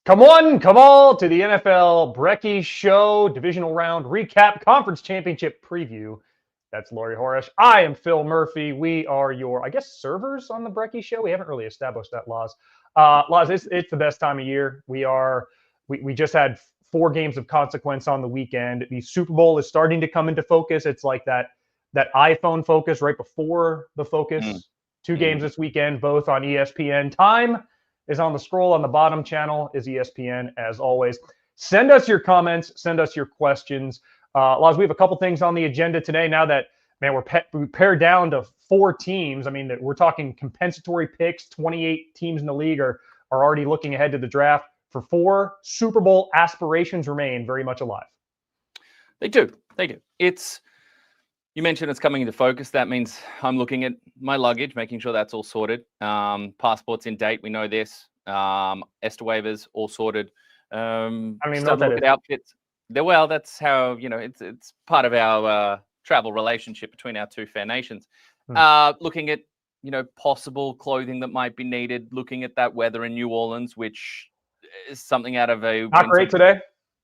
Come on, come all to the NFL Brekkie Show, divisional round recap, conference championship preview. That's Laurie Horesh. I am Phil Murphy. We are your, servers on the Brekkie Show. We haven't really established that, Laws. Laws, it's the best time of year. We just had 4 games of consequence on the weekend. The Super Bowl is starting to come into focus. It's like that iPhone focus right before the focus. 2 games this weekend, both on ESPN. Time is on the scroll on the bottom channel is ESPN, as always. Send us your comments. Send us your questions. Laws, we have a couple things on the agenda today now that, man, we're pared down to 4 teams. I mean, we're talking compensatory picks. 28 teams in the league are already looking ahead to the draft. For 4, Super Bowl aspirations remain very much alive. They do. You mentioned it's coming into focus. That means I'm looking at my luggage, making sure that's all sorted. Passport's in date. We know this. ESTA waivers all sorted. Look at outfits. Well, that's how, it's part of our travel relationship between our 2 fair nations. Looking at, possible clothing that might be needed. Looking at that weather in New Orleans, which is something out of a... Not great today.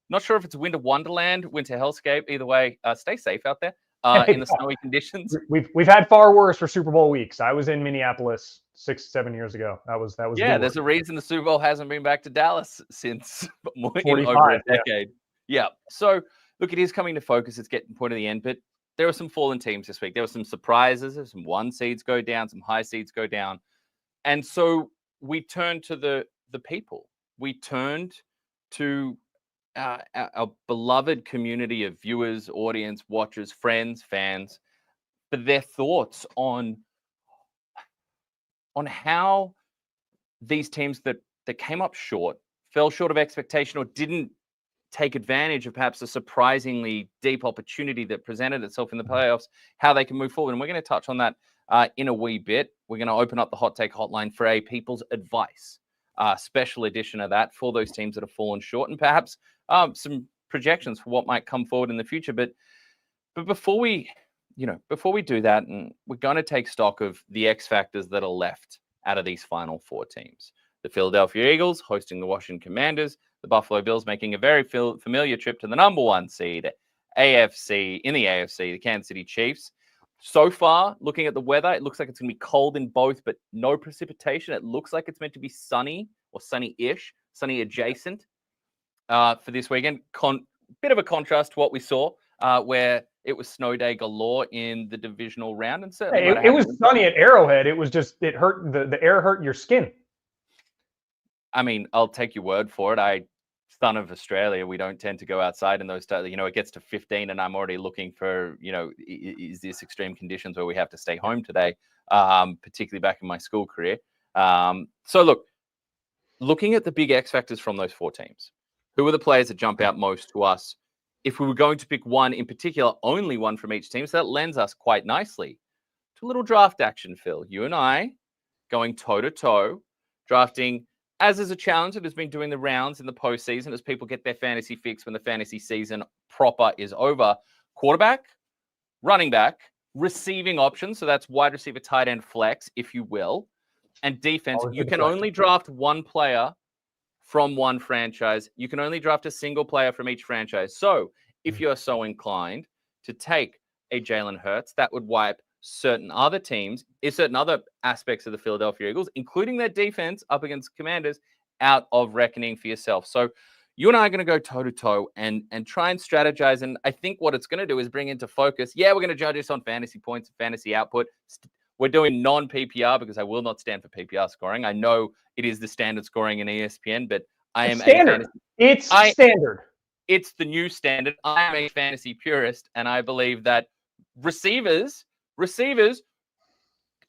Not sure if it's winter wonderland, winter hellscape. Either way, stay safe out there. In the snowy conditions. We've had far worse for Super Bowl weeks. I was in Minneapolis 6-7 years ago. That was yeah. There's a reason the Super Bowl hasn't been back to Dallas since over a decade. Yeah. So look, it is coming to focus. It's getting point of the end, but there were some fallen teams this week. There were some surprises. There's some 1 seeds go down, some high seeds go down, and so we turned to the people. We turned to our beloved community of viewers, audience, watchers, friends, fans, for their thoughts on how these teams that came up short, fell short of expectation, or didn't take advantage of perhaps a surprisingly deep opportunity that presented itself in the playoffs, how they can move forward. And we're going to touch on that in a wee bit. We're going to open up the Hot Take Hotline for a people's advice. Special edition of that for those teams that have fallen short, and perhaps some projections for what might come forward in the future. But before we do that, and we're going to take stock of the X factors that are left out of these final 4 teams. The Philadelphia Eagles hosting the Washington Commanders, the Buffalo Bills making a very familiar trip to the number 1 seed, AFC, the Kansas City Chiefs. So far, looking at the weather, it looks like it's going to be cold in both, but no precipitation. It looks like it's meant to be sunny or sunny-ish, sunny adjacent for this weekend. Bit of a contrast to what we saw, where it was snow day galore in the divisional round. And certainly it was sunny at Arrowhead. It was just, it hurt, the air hurt your skin. I mean, I'll take your word for it. Son of Australia, we don't tend to go outside in those times. It gets to 15 and I'm already looking for, is this extreme conditions where we have to stay home today, particularly back in my school career. So look, looking at the big X factors from those 4 teams, who are the players that jump out most to us? If we were going to pick one in particular, only one from each team, so that lends us quite nicely to a little draft action, Phil. You and I going toe-to-toe, drafting, as is a challenge that has been doing the rounds in the postseason as people get their fantasy fix when the fantasy season proper is over. Quarterback, running back, receiving options, so that's wide receiver, tight end, flex, if you will, and defense. You can only draft 1 player from 1 franchise. You can only draft a single player from each franchise. So if you're so inclined to take a Jalen Hurts, that would wipe certain other teams, certain other aspects of the Philadelphia Eagles, including their defense up against Commanders, out of reckoning for yourself. So you and I are going to go toe-to-toe and try and strategize. And I think what it's going to do is bring into focus, we're going to judge this on fantasy points and fantasy output. We're doing non-PPR because I will not stand for PPR scoring. I know it is the standard scoring in ESPN, but It's standard. Standard. It's the new standard. I am a fantasy purist, and I believe that receivers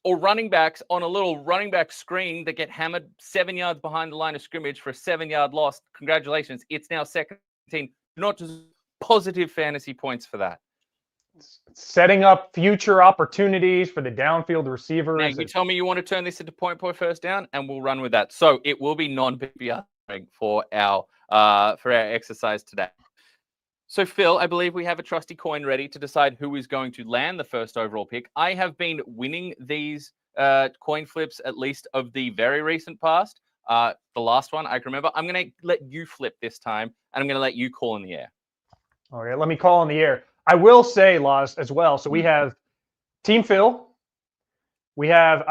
or running backs on a little running back screen that get hammered 7 yards behind the line of scrimmage for a 7-yard loss. Congratulations. It's now second team. Not just positive fantasy points for that. Setting up future opportunities for the downfield receivers. Now, you tell me you want to turn this into point first down, and we'll run with that. So it will be non-PPR for our exercise today. So, Phil, I believe we have a trusty coin ready to decide who is going to land the first overall pick. I have been winning these coin flips, at least of the very recent past. The last one I can remember. I'm going to let you flip this time, and I'm going to let you call in the air. All right, let me call in the air. I will say, Laws, as well. So we have Team Phil. We have,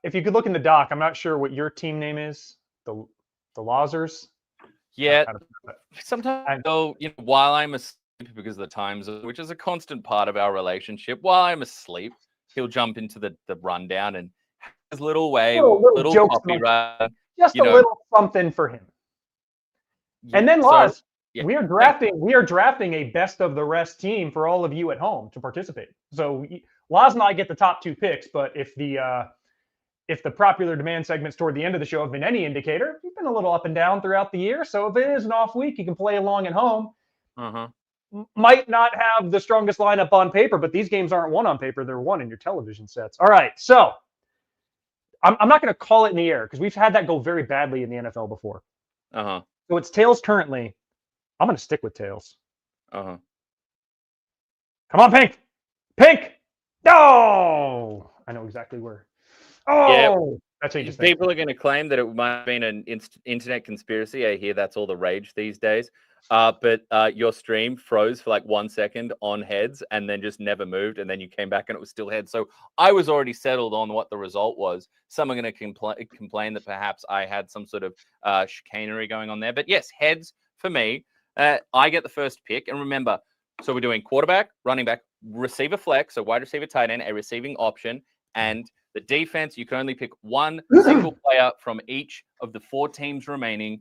if you could look in the doc, I'm not sure what your team name is. The Lawsers. Yeah. Sometimes, though, while I'm asleep because of the time zone, which is a constant part of our relationship, while I'm asleep, he'll jump into the rundown and have his little way, little jokes, copyright. Just a little something for him. And then, Laws, we are drafting a best of the rest team for all of you at home to participate. So Laws and I get the top 2 picks, but if the popular demand segments toward the end of the show have been any indicator, you've been a little up and down throughout the year. So if it is an off week, you can play along at home. Might not have the strongest lineup on paper, but these games aren't won on paper. They're won in your television sets. All right. So I'm not going to call it in the air because we've had that go very badly in the NFL before. So it's tails currently. I'm going to stick with tails. Come on, Pink. Pink. No. I know exactly where. Oh, that changes things. People are going to claim that it might have been an internet conspiracy. I hear that's all the rage these days. But your stream froze for like 1 second on heads and then just never moved. And then you came back and it was still heads. So I was already settled on what the result was. Some are going to complain that perhaps I had some sort of chicanery going on there. But yes, heads for me. I get the first pick. And remember, so we're doing quarterback, running back, receiver flex, so wide receiver, tight end, a receiving option, and the defense. You can only pick one single player from each of the 4 teams remaining.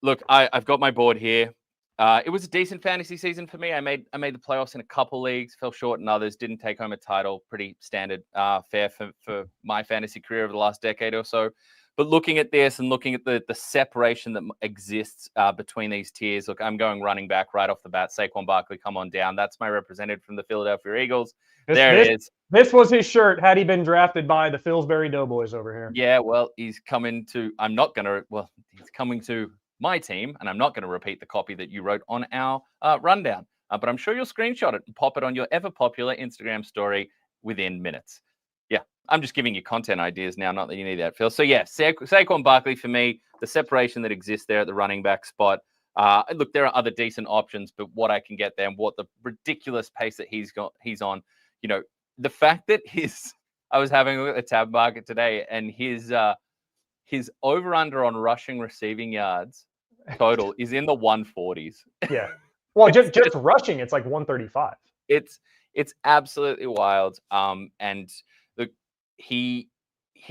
Look, I've got my board here. It was a decent fantasy season for me. I made the playoffs in a couple leagues, fell short in others, didn't take home a title. Pretty standard fare for my fantasy career over the last decade or so. But looking at this and looking at the separation that exists between these tiers, look, I'm going running back right off the bat. Saquon Barkley, come on down. That's my representative from the Philadelphia Eagles. There it is. This was his shirt had he been drafted by the Pillsbury Doughboys over here. Yeah, well, he's coming to he's coming to my team, and I'm not going to repeat the copy that you wrote on our rundown. But I'm sure you'll screenshot it and pop it on your ever-popular Instagram story within minutes. Yeah, I'm just giving you content ideas now, not that you need that, Phil. So, yeah, Saquon Barkley for me, the separation that exists there at the running back spot. Look, there are other decent options, but what I can get there and what the ridiculous pace that he's on, the fact that I was having a look at the tab market today, and his over-under on rushing receiving yards total is in the 140s. Yeah. Well, just rushing, it's like 135. It's absolutely wild. And he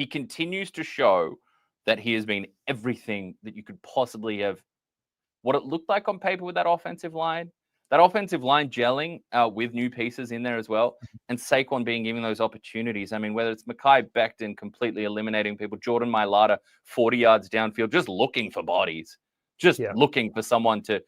continues to show that he has been everything that you could possibly have, what it looked like on paper with that offensive line. That offensive line gelling with new pieces in there as well, and Saquon being given those opportunities. I mean, whether it's Mekhi Becton completely eliminating people, Jordan Mailata 40 yards downfield, just looking for bodies, looking for someone to,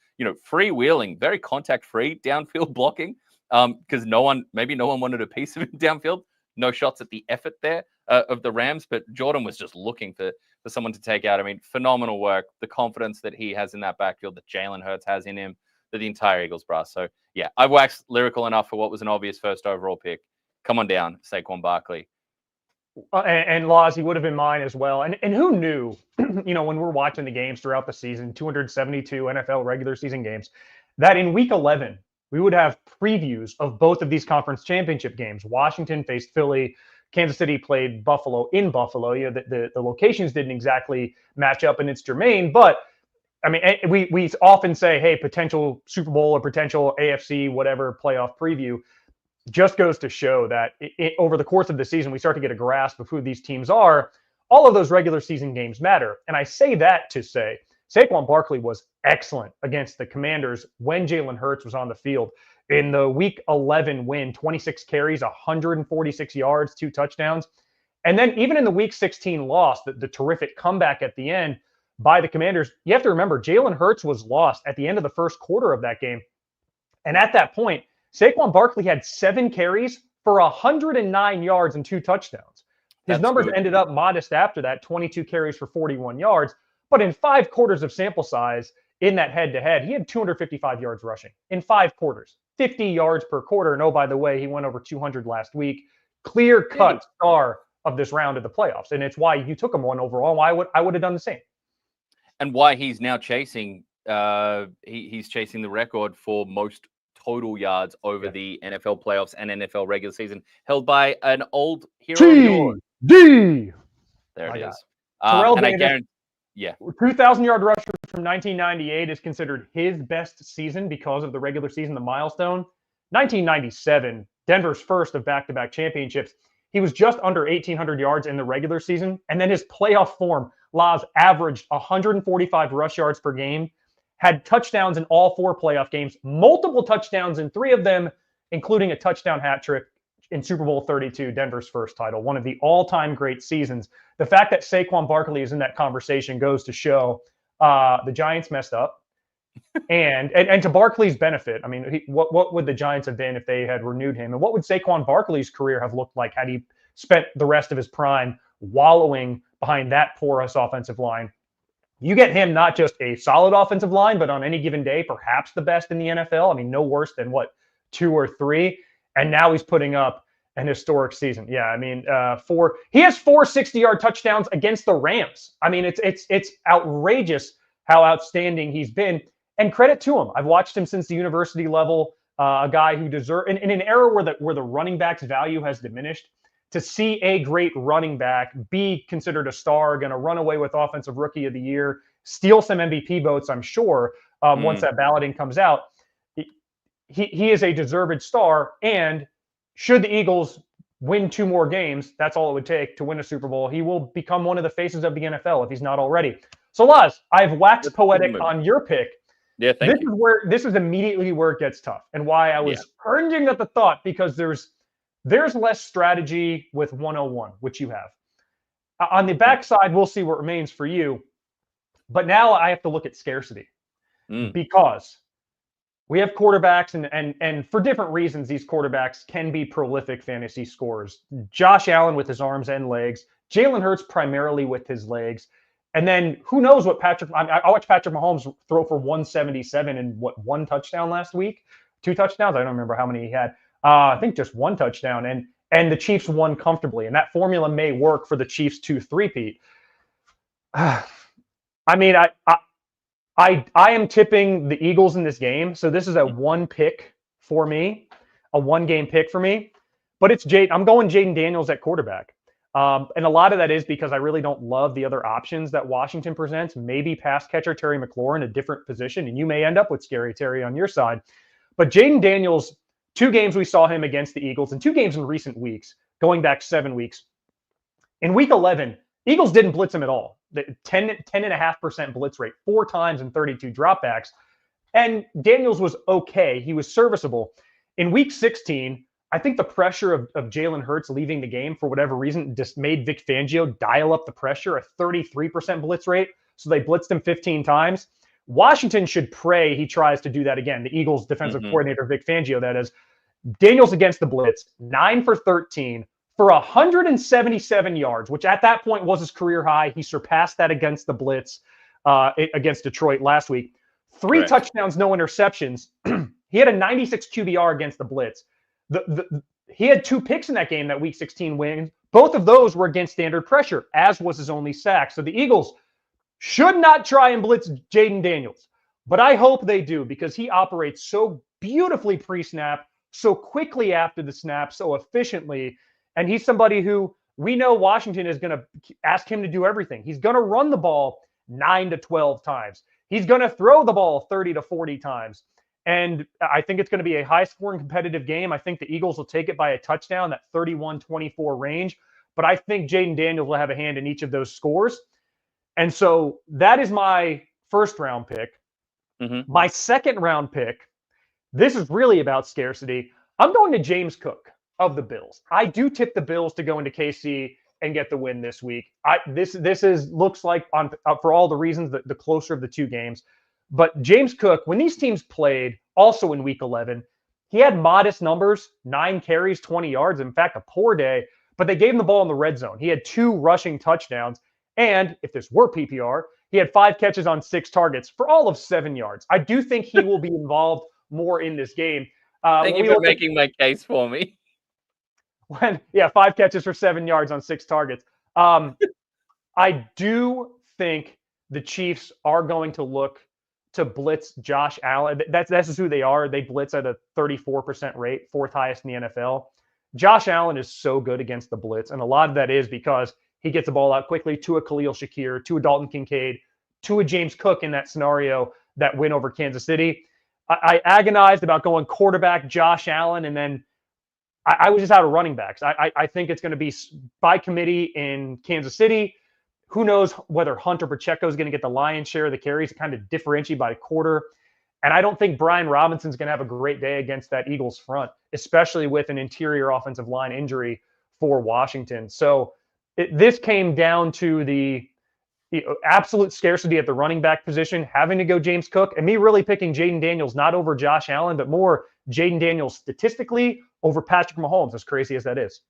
freewheeling, very contact-free downfield blocking, because maybe no one wanted a piece of him downfield. No shots at the effort there of the Rams, but Jordan was just looking for someone to take out. I mean, phenomenal work. The confidence that he has in that backfield, that Jalen Hurts has in him, the entire Eagles brass. So, yeah, I waxed lyrical enough for what was an obvious first overall pick. Come on down, Saquon Barkley. And Laws, he would have been mine as well. And who knew, when we're watching the games throughout the season, 272 NFL regular season games, that in week 11, we would have previews of both of these conference championship games. Washington faced Philly. Kansas City played Buffalo in Buffalo. The locations didn't exactly match up, and it's germane, but I mean, we often say, hey, potential Super Bowl or potential AFC, whatever playoff preview. Just goes to show that over the course of the season, we start to get a grasp of who these teams are. All of those regular season games matter. And I say that to say Saquon Barkley was excellent against the Commanders when Jalen Hurts was on the field. In the Week 11 win, 26 carries, 146 yards, 2 touchdowns. And then even in the Week 16 loss, the terrific comeback at the end by the Commanders, you have to remember Jalen Hurts was lost at the end of the first quarter of that game. And at that point, Saquon Barkley had 7 carries for 109 yards and 2 touchdowns. His numbers ended up modest after that, 22 carries for 41 yards. But in 5 quarters of sample size in that head-to-head, he had 255 yards rushing in 5 quarters, 50 yards per quarter. And oh, by the way, he went over 200 last week. Clear-cut star of this round of the playoffs. And it's why you took him 1 overall. Why I would have done the same. And why he's now chasing, he's chasing the record for most total yards over the NFL playoffs and NFL regular season, held by an old hero of yours. D. There it is. Terrell and Davis, I guarantee, 2,000-yard rusher from 1998 is considered his best season because of the regular season, the milestone. 1997, Denver's first of back-to-back championships. He was just under 1,800 yards in the regular season, and then his playoff form, Laz averaged 145 rush yards per game, had touchdowns in all 4 playoff games, multiple touchdowns in 3 of them, including a touchdown hat trick in Super Bowl 32, Denver's first title, one of the all-time great seasons. The fact that Saquon Barkley is in that conversation goes to show the Giants messed up. And to Barkley's benefit, I mean, what would the Giants have been if they had renewed him? And what would Saquon Barkley's career have looked like had he spent the rest of his prime wallowing behind that porous offensive line? You get him not just a solid offensive line, but on any given day, perhaps the best in the NFL. I mean, no worse than 2 or 3. And now he's putting up an historic season. Yeah, I mean, he has 4 60-yard touchdowns against the Rams. I mean, it's outrageous how outstanding he's been. And credit to him. I've watched him since the university level. A guy who deserves, in an era where the running back's value has diminished, to see a great running back be considered a star, going to run away with Offensive Rookie of the Year, steal some MVP votes, I'm sure, once that balloting comes out. He is a deserved star, and should the Eagles win 2 more games, that's all it would take to win a Super Bowl, he will become one of the faces of the NFL if he's not already. So, Laz, I've waxed poetic on your pick. Yeah, thank you. This is immediately where it gets tough, and why I was cringing at the thought, because there's less strategy with 101, which you have. On the backside, we'll see what remains for you. But now I have to look at scarcity because we have quarterbacks, and for different reasons, these quarterbacks can be prolific fantasy scorers. Josh Allen with his arms and legs, Jalen Hurts primarily with his legs, and then who knows what I watched Patrick Mahomes throw for 177 and 1 touchdown last week, 2 touchdowns. I don't remember how many he had. I think just 1 touchdown, and the Chiefs won comfortably, and that formula may work for the Chiefs to three-peat. I mean, I am tipping the Eagles in this game, so this is a 1 pick for me, a 1-game pick for me. But I'm going Jaden Daniels at quarterback, and a lot of that is because I really don't love the other options that Washington presents. Maybe pass catcher Terry McLaurin, a different position, and you may end up with Scary Terry on your side. But Jaden Daniels, 2 games we saw him against the Eagles, and 2 games in recent weeks, going back 7 weeks. In Week 11, Eagles didn't blitz him at all. The 10.5% blitz rate, 4 times and 32 dropbacks. And Daniels was okay. He was serviceable. In Week 16, I think the pressure of Jalen Hurts leaving the game for whatever reason just made Vic Fangio dial up the pressure, a 33% blitz rate. So they blitzed him 15 times. Washington should pray he tries to do that again. The Eagles defensive coordinator, Vic Fangio, that is. Daniels against the blitz, 9 for 13 for 177 yards, which at that point was his career high. He surpassed that against the blitz against Detroit last week. 3 touchdowns, no interceptions. He had a 96 QBR against the blitz. He had 2 picks in that game, that Week 16 win. Both of those were against standard pressure, as was his only sack. So the Eagles should not try and blitz Jaden Daniels, but I hope they do, because he operates so beautifully pre-snap, so quickly after the snap, so efficiently. And he's somebody who we know Washington is going to ask him to do everything. He's going to run the ball 9 to 12 times. He's going to throw the ball 30 to 40 times. And I think it's going to be a high-scoring competitive game. I think the Eagles will take it by a touchdown, that 31-24 range. But I think Jaden Daniels will have a hand in each of those scores. And so that is my first-round pick. My second-round pick, this is really about scarcity. I'm going to James Cook of the Bills. I do tip the Bills to go into KC and get the win this week. This looks like, for all the reasons, the closer of the 2 games. But James Cook, when these teams played, also in Week 11, he had modest numbers, 9 carries, 20 yards. In fact, a poor day. But they gave him the ball in the red zone. He had 2 rushing touchdowns. And if this were PPR, he had 5 catches on 6 targets for all of 7 yards. I do think he will be involved more in this game. Thank you for making my case for me. 5 catches for 7 yards on 6 targets. I do think the Chiefs are going to look to blitz Josh Allen. That's just who they are. They blitz at a 34% rate, 4th highest in the NFL. Josh Allen is so good against the blitz, and a lot of that is because he gets the ball out quickly to a Khalil Shakir, to a Dalton Kincaid, to a James Cook in that scenario that win over Kansas City. I agonized about going quarterback Josh Allen, and then I was just out of running backs. I think it's going to be by committee in Kansas City. Who knows whether Hunter Pacheco is going to get the lion's share of the carries, kind of differentiate by quarter. And I don't think Brian Robinson's going to have a great day against that Eagles front, especially with an interior offensive line injury for Washington. So this came down to the absolute scarcity at the running back position, having to go James Cook, and me really picking Jaden Daniels, not over Josh Allen, but more Jaden Daniels statistically over Patrick Mahomes, as crazy as that is.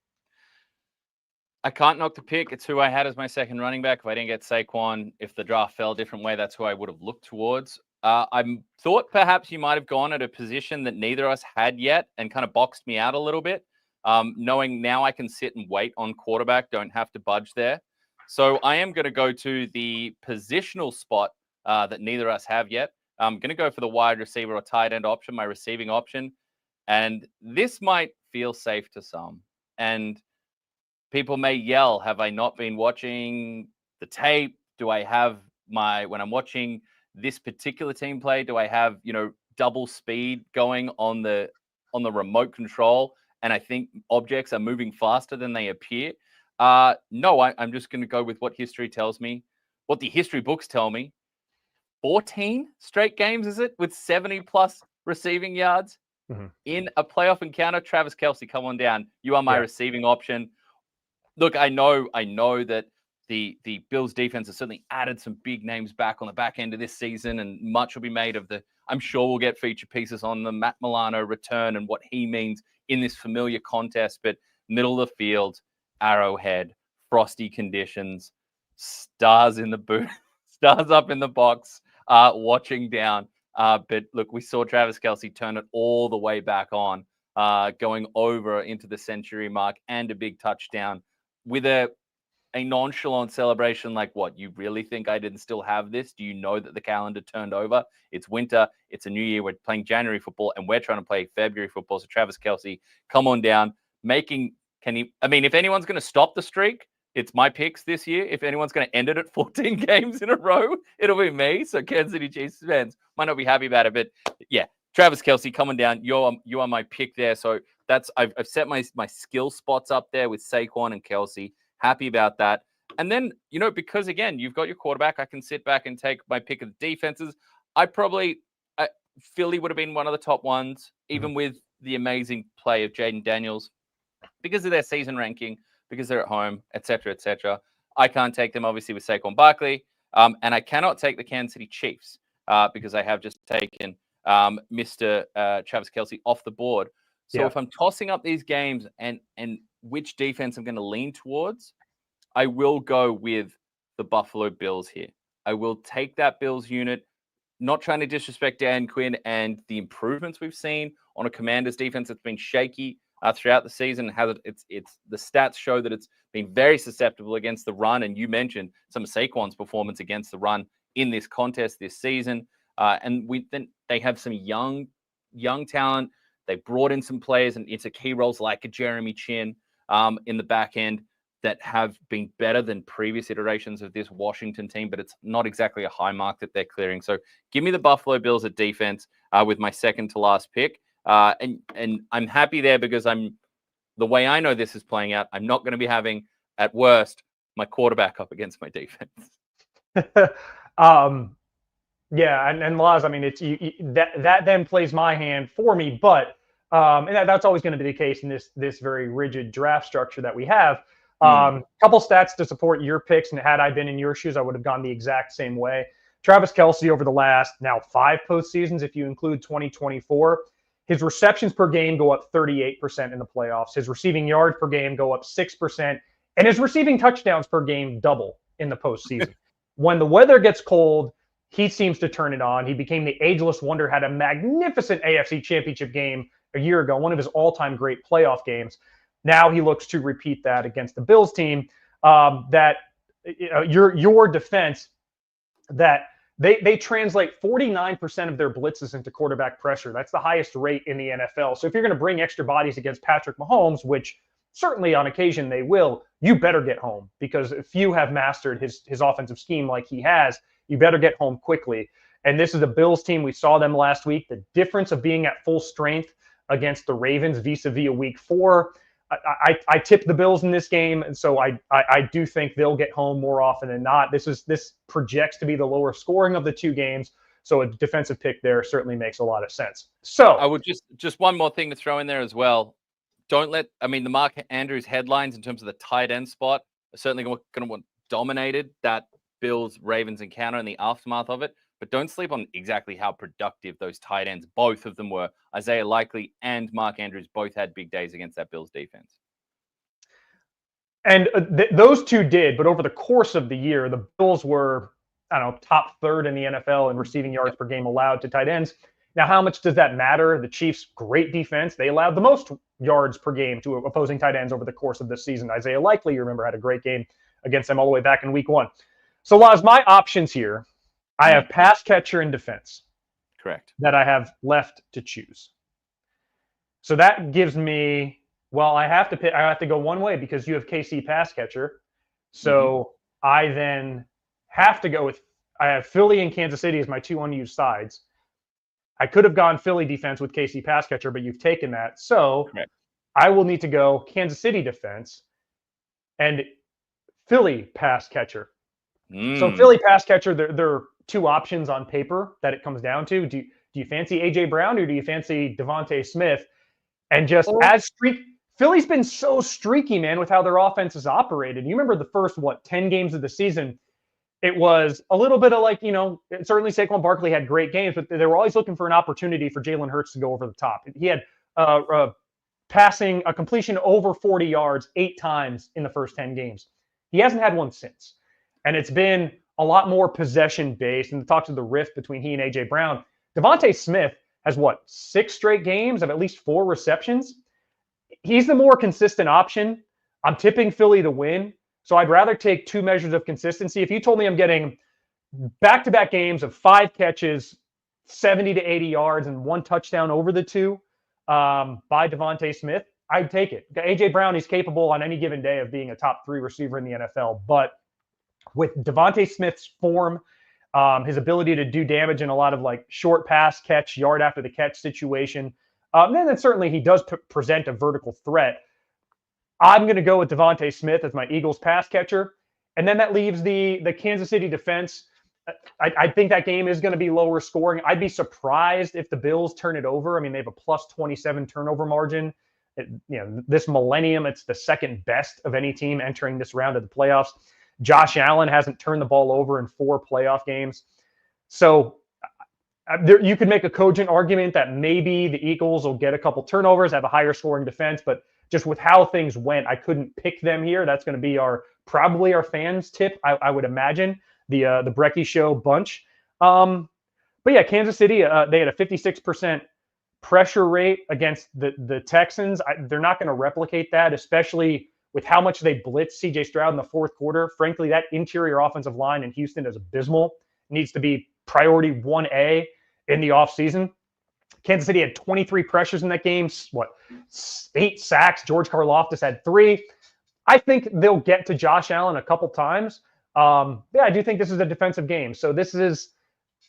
I can't knock the pick. It's who I had as my second running back. If I didn't get Saquon, if the draft fell a different way, that's who I would have looked towards. I thought perhaps you might have gone at a position that neither of us had yet and kind of boxed me out a little bit, knowing now I can sit and wait on quarterback, don't have to budge there. So I am going to go to the positional spot that neither of us have yet. I'm going to go for the wide receiver or tight end option, my receiving option. And this might feel safe to some. And people may yell, have I not been watching the tape? Do I have when I'm watching this particular team play, do I have, double speed going on the remote control? And I think objects are moving faster than they appear. No, I'm just going to go with what history tells me, what the history books tell me. 14 straight games, is it? With 70 plus receiving yards in a playoff encounter. Travis Kelce, come on down. You are my receiving option. Look, I know that the Bills defense has certainly added some big names back on the back end of this season, and much will be made of I'm sure we'll get feature pieces on the Matt Milano return and what he means in this familiar contest. But middle of the field, Arrowhead, frosty conditions, stars in the booth, stars up in the box, watching down. But look, we saw Travis Kelce turn it all the way back on, going over into the century mark and a big touchdown with a nonchalant celebration. Like, what, you really think I didn't still have this? Do you know that the calendar turned over? It's winter. It's a new year. We're playing January football and we're trying to play February football. So Travis Kelce, come on down. If anyone's going to stop the streak, it's my picks this year. If anyone's going to end it at 14 games in a row, it'll be me. So Kansas City Chiefs fans might not be happy about it, but yeah, Travis Kelce coming down. You are my pick there. So I've set my skill spots up there with Saquon and Kelce. Happy about that. And then, because again, you've got your quarterback, I can sit back and take my pick of the defenses. Philly would have been one of the top ones, even with the amazing play of Jaden Daniels, because of their season ranking, because they're at home, et cetera, et cetera. I can't take them, obviously, with Saquon Barkley. And I cannot take the Kansas City Chiefs because I have just taken Mr. Travis Kelce off the board. So if I'm tossing up these games and which defense I'm going to lean towards, I will go with the Buffalo Bills here. I will take that Bills unit, not trying to disrespect Dan Quinn and the improvements we've seen on a Commanders defense that's been shaky throughout the season. It's the stats show that it's been very susceptible against the run, and you mentioned some of Saquon's performance against the run in this contest this season. And they have some young talent. They brought in some players and into key roles like a Jeremy Chin in the back end that have been better than previous iterations of this Washington team, but it's not exactly a high mark that they're clearing. So give me the Buffalo Bills at defense with my second to last pick. And I'm happy there because the way I know this is playing out, I'm not going to be having, at worst, my quarterback up against my defense. Yeah, and Laz, it's that then plays my hand for me, but and that's always going to be the case in this very rigid draft structure that we have. Couple stats to support your picks, and had I been in your shoes, I would have gone the exact same way. Travis Kelce over the last now 5 postseasons, if you include 2024, his receptions per game go up 38% in the playoffs. His receiving yards per game go up 6%, and his receiving touchdowns per game double in the postseason. When the weather gets cold, he seems to turn it on. He became the ageless wonder, had a magnificent AFC championship game a year ago, one of his all-time great playoff games. Now he looks to repeat that against the Bills team. Your defense, that they translate 49% of their blitzes into quarterback pressure. That's the highest rate in the NFL. So if you're going to bring extra bodies against Patrick Mahomes, which certainly on occasion they will, you better get home, because if you have mastered his offensive scheme like he has, you better get home quickly. And this is a Bills team. We saw them last week. The difference of being at full strength against the Ravens vis-a-vis a week 4. I tipped the Bills in this game, and so I do think they'll get home more often than not. This projects to be the lower scoring of the two games, so a defensive pick there certainly makes a lot of sense. So I would just one more thing to throw in there as well. The Mark Andrews headlines in terms of the tight end spot are certainly going to want dominated that Bills Ravens encounter in the aftermath of it. But don't sleep on exactly how productive those tight ends, both of them were. Isaiah Likely and Mark Andrews both had big days against that Bills defense. And those two did, but over the course of the year, the Bills were, top third in the NFL in receiving yards per game allowed to tight ends. Now, how much does that matter? The Chiefs' great defense, they allowed the most yards per game to opposing tight ends over the course of this season. Isaiah Likely, you remember, had a great game against them all the way back in week 1. So, Laz, my options here, I have pass catcher and defense. Correct. That I have left to choose. So that gives me, I have to go one way because you have KC pass catcher. So I then have to go with, I have Philly and Kansas City as my two unused sides. I could have gone Philly defense with KC pass catcher, but you've taken that. So I will need to go Kansas City defense and Philly pass catcher. So Philly pass catcher, there are two options on paper that it comes down to. Do you fancy AJ Brown or do you fancy Devontae Smith? And just Philly's been so streaky, man, with how their offense is operated. You remember the first 10 games of the season? It was a little bit of certainly Saquon Barkley had great games, but they were always looking for an opportunity for Jalen Hurts to go over the top. He had passing a completion over 40 yards 8 times in the first 10 games. He hasn't had one since. And it's been a lot more possession-based, and talk to the rift between he and A.J. Brown. Devontae Smith has, 6 straight games of at least 4 receptions? He's the more consistent option. I'm tipping Philly to win, so I'd rather take 2 measures of consistency. If you told me I'm getting back-to-back games of 5 catches, 70 to 80 yards, and 1 touchdown over the 2 by Devontae Smith, I'd take it. A.J. Brown, he's capable on any given day of being a top 3 receiver in the NFL, but with Devontae Smith's form, his ability to do damage in a lot of short pass catch, yard after the catch situation, then certainly he does present a vertical threat. I'm going to go with Devontae Smith as my Eagles pass catcher. And then that leaves the Kansas City defense. I think that game is going to be lower scoring. I'd be surprised if the Bills turn it over. I mean, they have a plus 27 turnover margin. This millennium, it's the second best of any team entering this round of the playoffs. Josh Allen hasn't turned the ball over in 4 playoff games. So you could make a cogent argument that maybe the Eagles will get a couple turnovers, have a higher scoring defense, but just with how things went, I couldn't pick them here. That's going to be probably our fans' tip, I would imagine, the Brekkie Show bunch. But yeah, Kansas City, they had a 56% pressure rate against the Texans. They're not going to replicate that, especially with how much they blitz C.J. Stroud in the fourth quarter. Frankly, that interior offensive line in Houston is abysmal. Needs to be priority 1A in the offseason. Kansas City had 23 pressures in that game. 8 sacks. George Karlaftis had 3. I think they'll get to Josh Allen a couple times. I do think this is a defensive game. So this is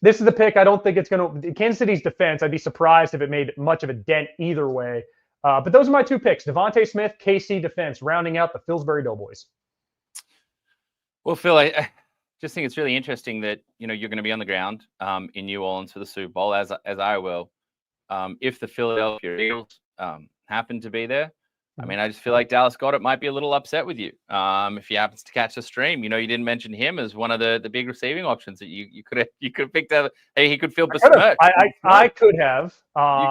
the pick. I don't think it's going to – Kansas City's defense, I'd be surprised if it made much of a dent either way. But those are my 2 picks. Devontae Smith, KC defense, rounding out the Pillsbury Doughboys. Well, Phil, I just think it's really interesting that, you're going to be on the ground in New Orleans for the Super Bowl, as I will. If the Philadelphia Eagles happen to be there, I just feel like Dallas Goedert might be a little upset with you if he happens to catch the stream. You didn't mention him as one of the big receiving options that you could have picked up. Hey, he could feel besmirched. I could have.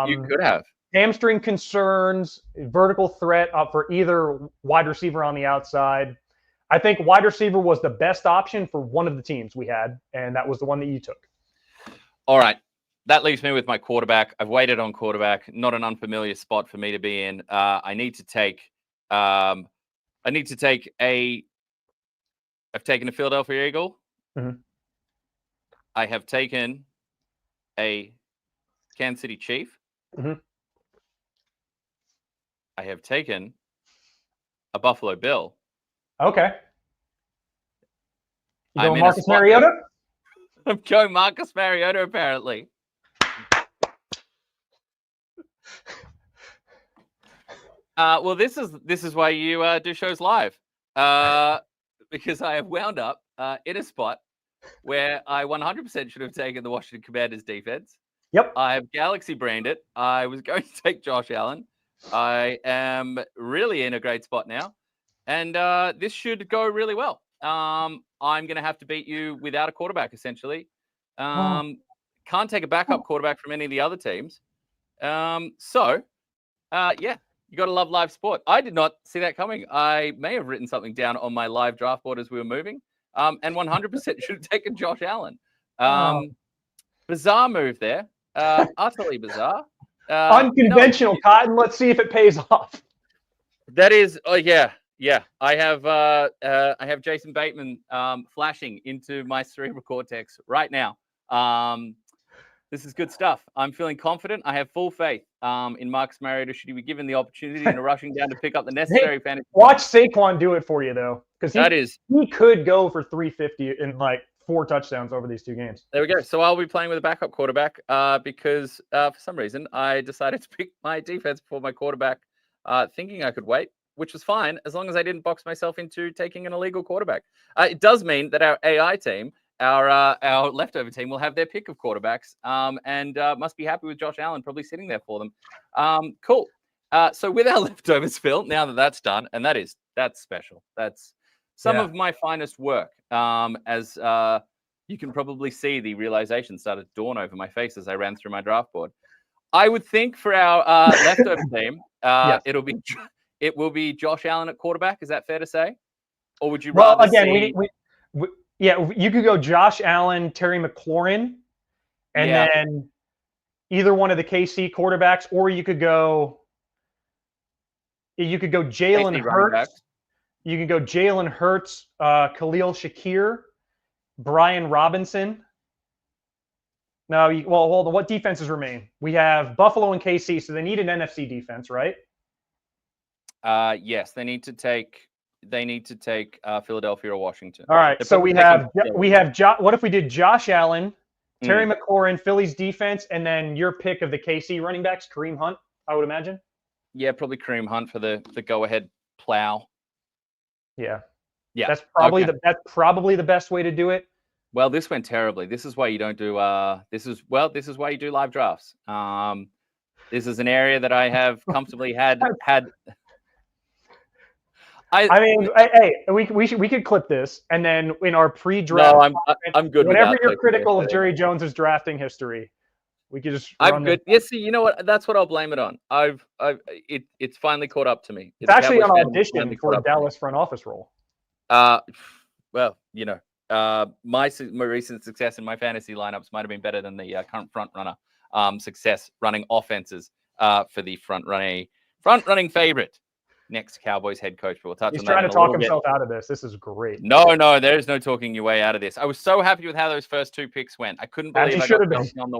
You could have. Hamstring concerns, vertical threat for either wide receiver on the outside. I think wide receiver was the best option for one of the teams we had, and that was the one that you took. All right. That leaves me with my quarterback. I've waited on quarterback. Not an unfamiliar spot for me to be in. I need to take I need to take I've taken a Philadelphia Eagle. Mhm. I have taken a Kansas City Chief. Mhm. I have taken a Buffalo Bill. Okay. You I'm going in a Marcus spot. Mariota? I'm going Marcus Mariota, apparently. Well, this is why you do shows live. Because I have wound up in a spot where I 100% should have taken the Washington Commanders defense. Yep. I have Galaxy brained it. I was going to take Josh Allen. I am really in a great spot now. And this should go really well. I'm going to have to beat you without a quarterback, essentially. Can't take a backup quarterback from any of the other teams. Yeah, you got to love live sport. I did not see that coming. I may have written something down on my live draft board as we were moving. And 100% should have taken Josh Allen. Bizarre move there. Utterly bizarre. Unconventional, Cotton. Let's see if it pays off. That is, yeah. I have Jason Bateman flashing into my cerebral cortex right now. This is good stuff. I'm feeling confident. I have full faith in Marcus Mariota should he be given the opportunity and rushing down to pick up the necessary fantasy. Watch Saquon do it for you though, because he could go for 350 and like 4 touchdowns over these 2 games. There we go. So I'll be playing with a backup quarterback because for some reason I decided to pick my defense before my quarterback, thinking I could wait, which was fine as long as I didn't box myself into taking an illegal quarterback. It does mean that our AI team, our leftover team, will have their pick of quarterbacks and must be happy with Josh Allen probably sitting there for them. Cool. So with our leftovers, Phil, now that that's done, and that's special. That's some of my finest work. As you can probably see, the realization started to dawn over my face as I ran through my draft board. I would think for our leftover team, Yes. it will be Josh Allen at quarterback. Is that fair to say? Or would you rather we you could go Josh Allen, Terry McLaurin, and then either one of the KC quarterbacks, or you could go Jalen Hurts. You can go Jalen Hurts, Khalil Shakir, Brian Robinson. No, what defenses remain? We have Buffalo and KC, so they need an NFC defense, right? Yes, they need to take Philadelphia or Washington. All right, so we have what if we did Josh Allen, Terry McLaurin, Philly's defense, and then your pick of the KC running backs, Kareem Hunt, I would imagine. Yeah, probably Kareem Hunt for the go-ahead plow. Yeah. That's probably the best way to do it. Well, this went terribly. This is why you don't do this is why you do live drafts. This is an area that I have comfortably had. We could clip this, and then in our pre-draft. No, I'm good. Whenever you're critical of Jerry Jones's drafting history, we could just. I'm good. Yeah, see, you know what? That's what I'll blame it on. It's finally caught up to me. It's actually an audition for a Dallas front office role. Well, you know, my recent success in my fantasy lineups might have been better than the current front runner success running offenses for the front running favorite. Next Cowboys head coach, but we'll touch on that. He's trying to talk himself out of this. This is great. No, there's no talking your way out of this. I was so happy with how those first 2 picks went. I couldn't believe I got Kelsey on the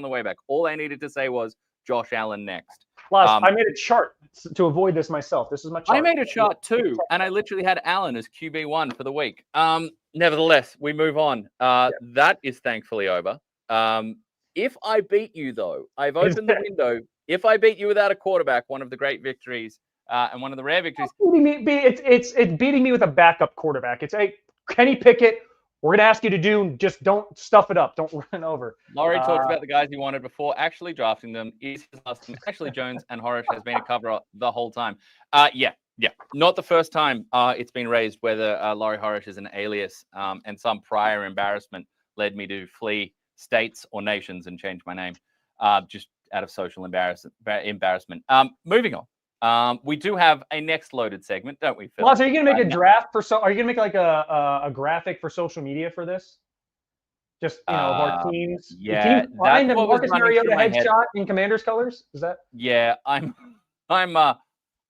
way back. All I needed to say was Josh Allen next. Plus, I made a chart to avoid this myself. This is my chart. I made a chart too, and I literally had Allen as QB1 for the week. Nevertheless, we move on. That is thankfully over. If I beat you, though, I've opened the window. If I beat you without a quarterback, one of the great victories and one of the rare victories. It's beating me with a backup quarterback. It's Kenny Pickett. We're going to ask you to do, just don't stuff it up. Don't run over. Laurie talks about the guys he wanted before actually drafting them. Is his last name Ashley Jones, and Horesh has been a cover-up the whole time. Yeah. Not the first time it's been raised whether Laurie Horesh is an alias, and some prior embarrassment led me to flee states or nations and change my name. Just out of social embarrassment. Moving on. We do have a next loaded segment, don't we, Phil? Well, so are you gonna make a draft for are you gonna make like a graphic for social media for this? Just of our teams. Yeah. Can you find the Marcus Mariota headshot in Commanders colors? Is that? Yeah, I'm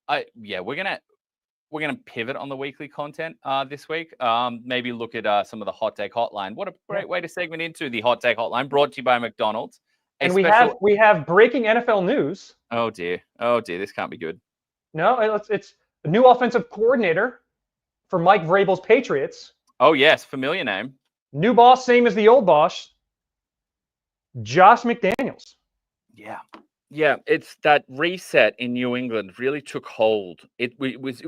we're gonna pivot on the weekly content this week. Maybe look at some of the hot take hotline. What a great way to segment into the hot take hotline, brought to you by McDonald's. And we have breaking NFL news. Oh dear, this can't be good. No, it's the new offensive coordinator for Mike Vrabel's Patriots. Oh yes, familiar name. New boss, same as the old boss, Josh McDaniels. Yeah, it's that reset in New England really took hold. It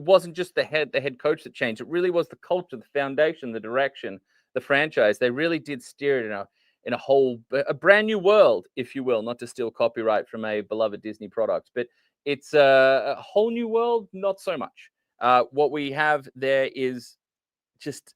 wasn't just the head coach that changed. It really was the culture, the foundation, the direction, the franchise. They really did steer it in a brand new world, if you will, not to steal copyright from a beloved Disney product, but it's a whole new world. Not so much. What we have there is just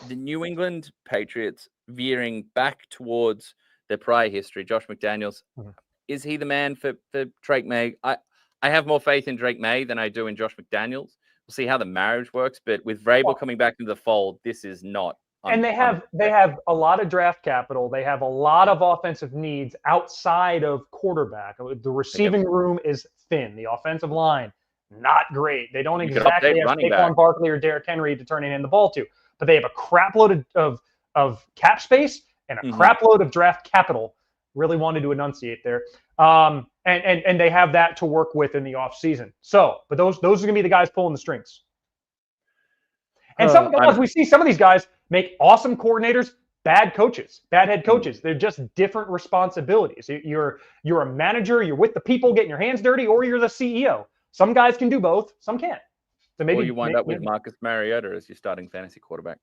the New England Patriots veering back towards their prior history. Josh McDaniels. Mm-hmm. Is he the man for Drake May? I have more faith in Drake May than I do in Josh McDaniels. We'll see how the marriage works, but with Vrabel coming back into the fold, this is not. And they have a lot of draft capital. They have a lot of offensive needs outside of quarterback. The receiving room is thin. The offensive line, not great. They don't exactly have Saquon Barkley or Derrick Henry to turn in the ball to, but they have a crap load of cap space and a crap load of draft capital. Really wanted to enunciate there. And they have that to work with in the offseason. But those are going to be the guys pulling the strings. And we see some of these guys make awesome coordinators, bad coaches, bad head coaches. They're just different responsibilities. You're a manager, you're with the people getting your hands dirty, or you're the CEO. Some guys can do both, some can't. So maybe you wind up with Marcus Mariota as your starting fantasy quarterback.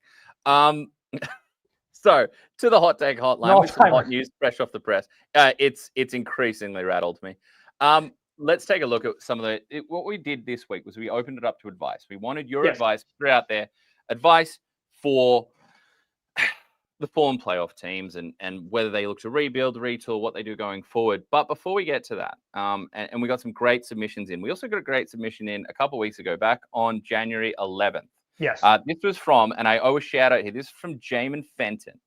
So to the hot take hotline with some hot news fresh off the press. It's increasingly rattled me. Let's take a look at some of what we did this week was we opened it up to advice. We wanted your advice, put it out there, advice for the fallen playoff teams and whether they look to rebuild, retool, what they do going forward. But before we get to that, and we got some great submissions in. We also got a great submission in a couple of weeks ago, back on January 11th. Yes. This was from, and I owe a shout out here, this is from Jamin Fenton,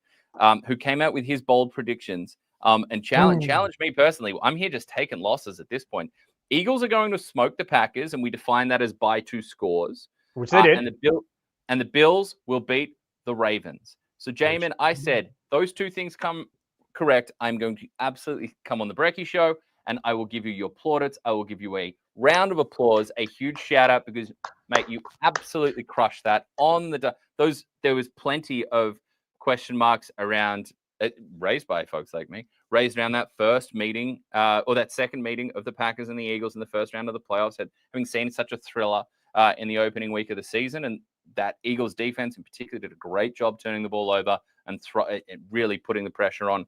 who came out with his bold predictions and challenged me personally. I'm here just taking losses at this point. Eagles are going to smoke the Packers, and we define that as by 2 scores. Which they did. And the Bills will beat the Ravens. So, Jamin, I said, those 2 things come correct. I'm going to absolutely come on the Brekkie Show, and I will give you your plaudits. I will give you a round of applause, a huge shout out, because, mate, you absolutely crushed that on there was plenty of question marks around raised by folks like me, raised around that first meeting or that second meeting of the Packers and the Eagles in the first round of the playoffs, having seen such a thriller in the opening week of the season. And that Eagles defense in particular did a great job turning the ball over and really putting the pressure on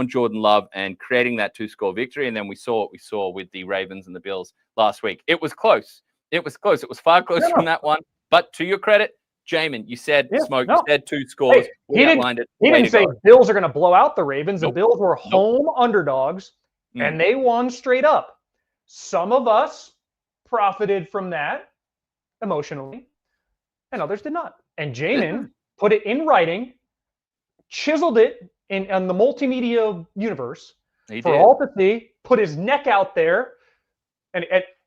Jordan Love and creating that 2-score victory. And then we saw what we saw with the Ravens and the Bills last week. It was close. It was far closer from that one. But to your credit, Jamin, you said smoke. You said 2 scores. He didn't say Bills are going to blow out the Ravens. The Bills were home underdogs, and they won straight up. Some of us profited from that emotionally, and others did not. And Jamin put it in writing, chiseled it in the multimedia universe all to see, put his neck out there,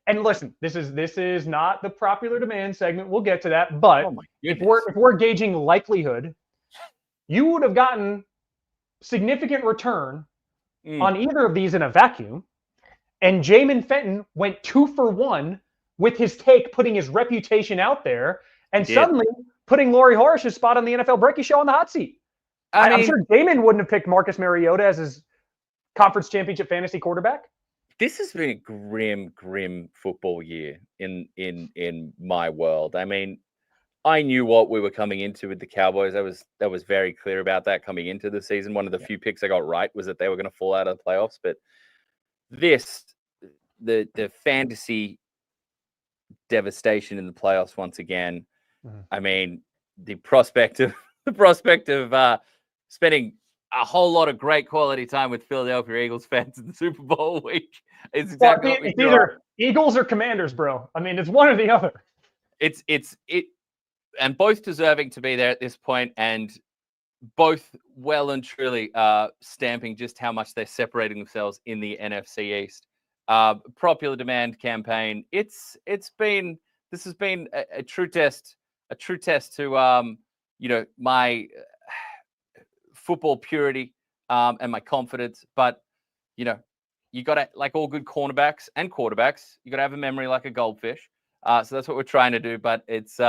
and listen, this is not the popular demand segment. We'll get to that, but if we're gauging likelihood, you would have gotten significant return on either of these in a vacuum. And Jamin Fenton went 2 for 1 with his take, putting his reputation out there, and suddenly putting Laurie Horesh's spot on the NFL Brekkie Show on the hot seat. I'm sure Jamin wouldn't have picked Marcus Mariota as his conference championship fantasy quarterback. This has been a grim football year in my world. I mean, I knew what we were coming into with the Cowboys. I was very clear about that coming into the season. One of the few picks I got right was that they were going to fall out of the playoffs. But the fantasy devastation in the playoffs once again. I mean, the prospect of spending a whole lot of great quality time with Philadelphia Eagles fans in the Super Bowl week is exactly what we do. Either Eagles or Commanders, bro. I mean, it's one or the other. And both deserving to be there at this point, and both well and truly stamping just how much they're separating themselves in the NFC East. popular demand campaign. This has been a true test to my football purity and my confidence. But you got to, like all good cornerbacks and quarterbacks, you got to have a memory like a goldfish. So that's what we're trying to do. But it's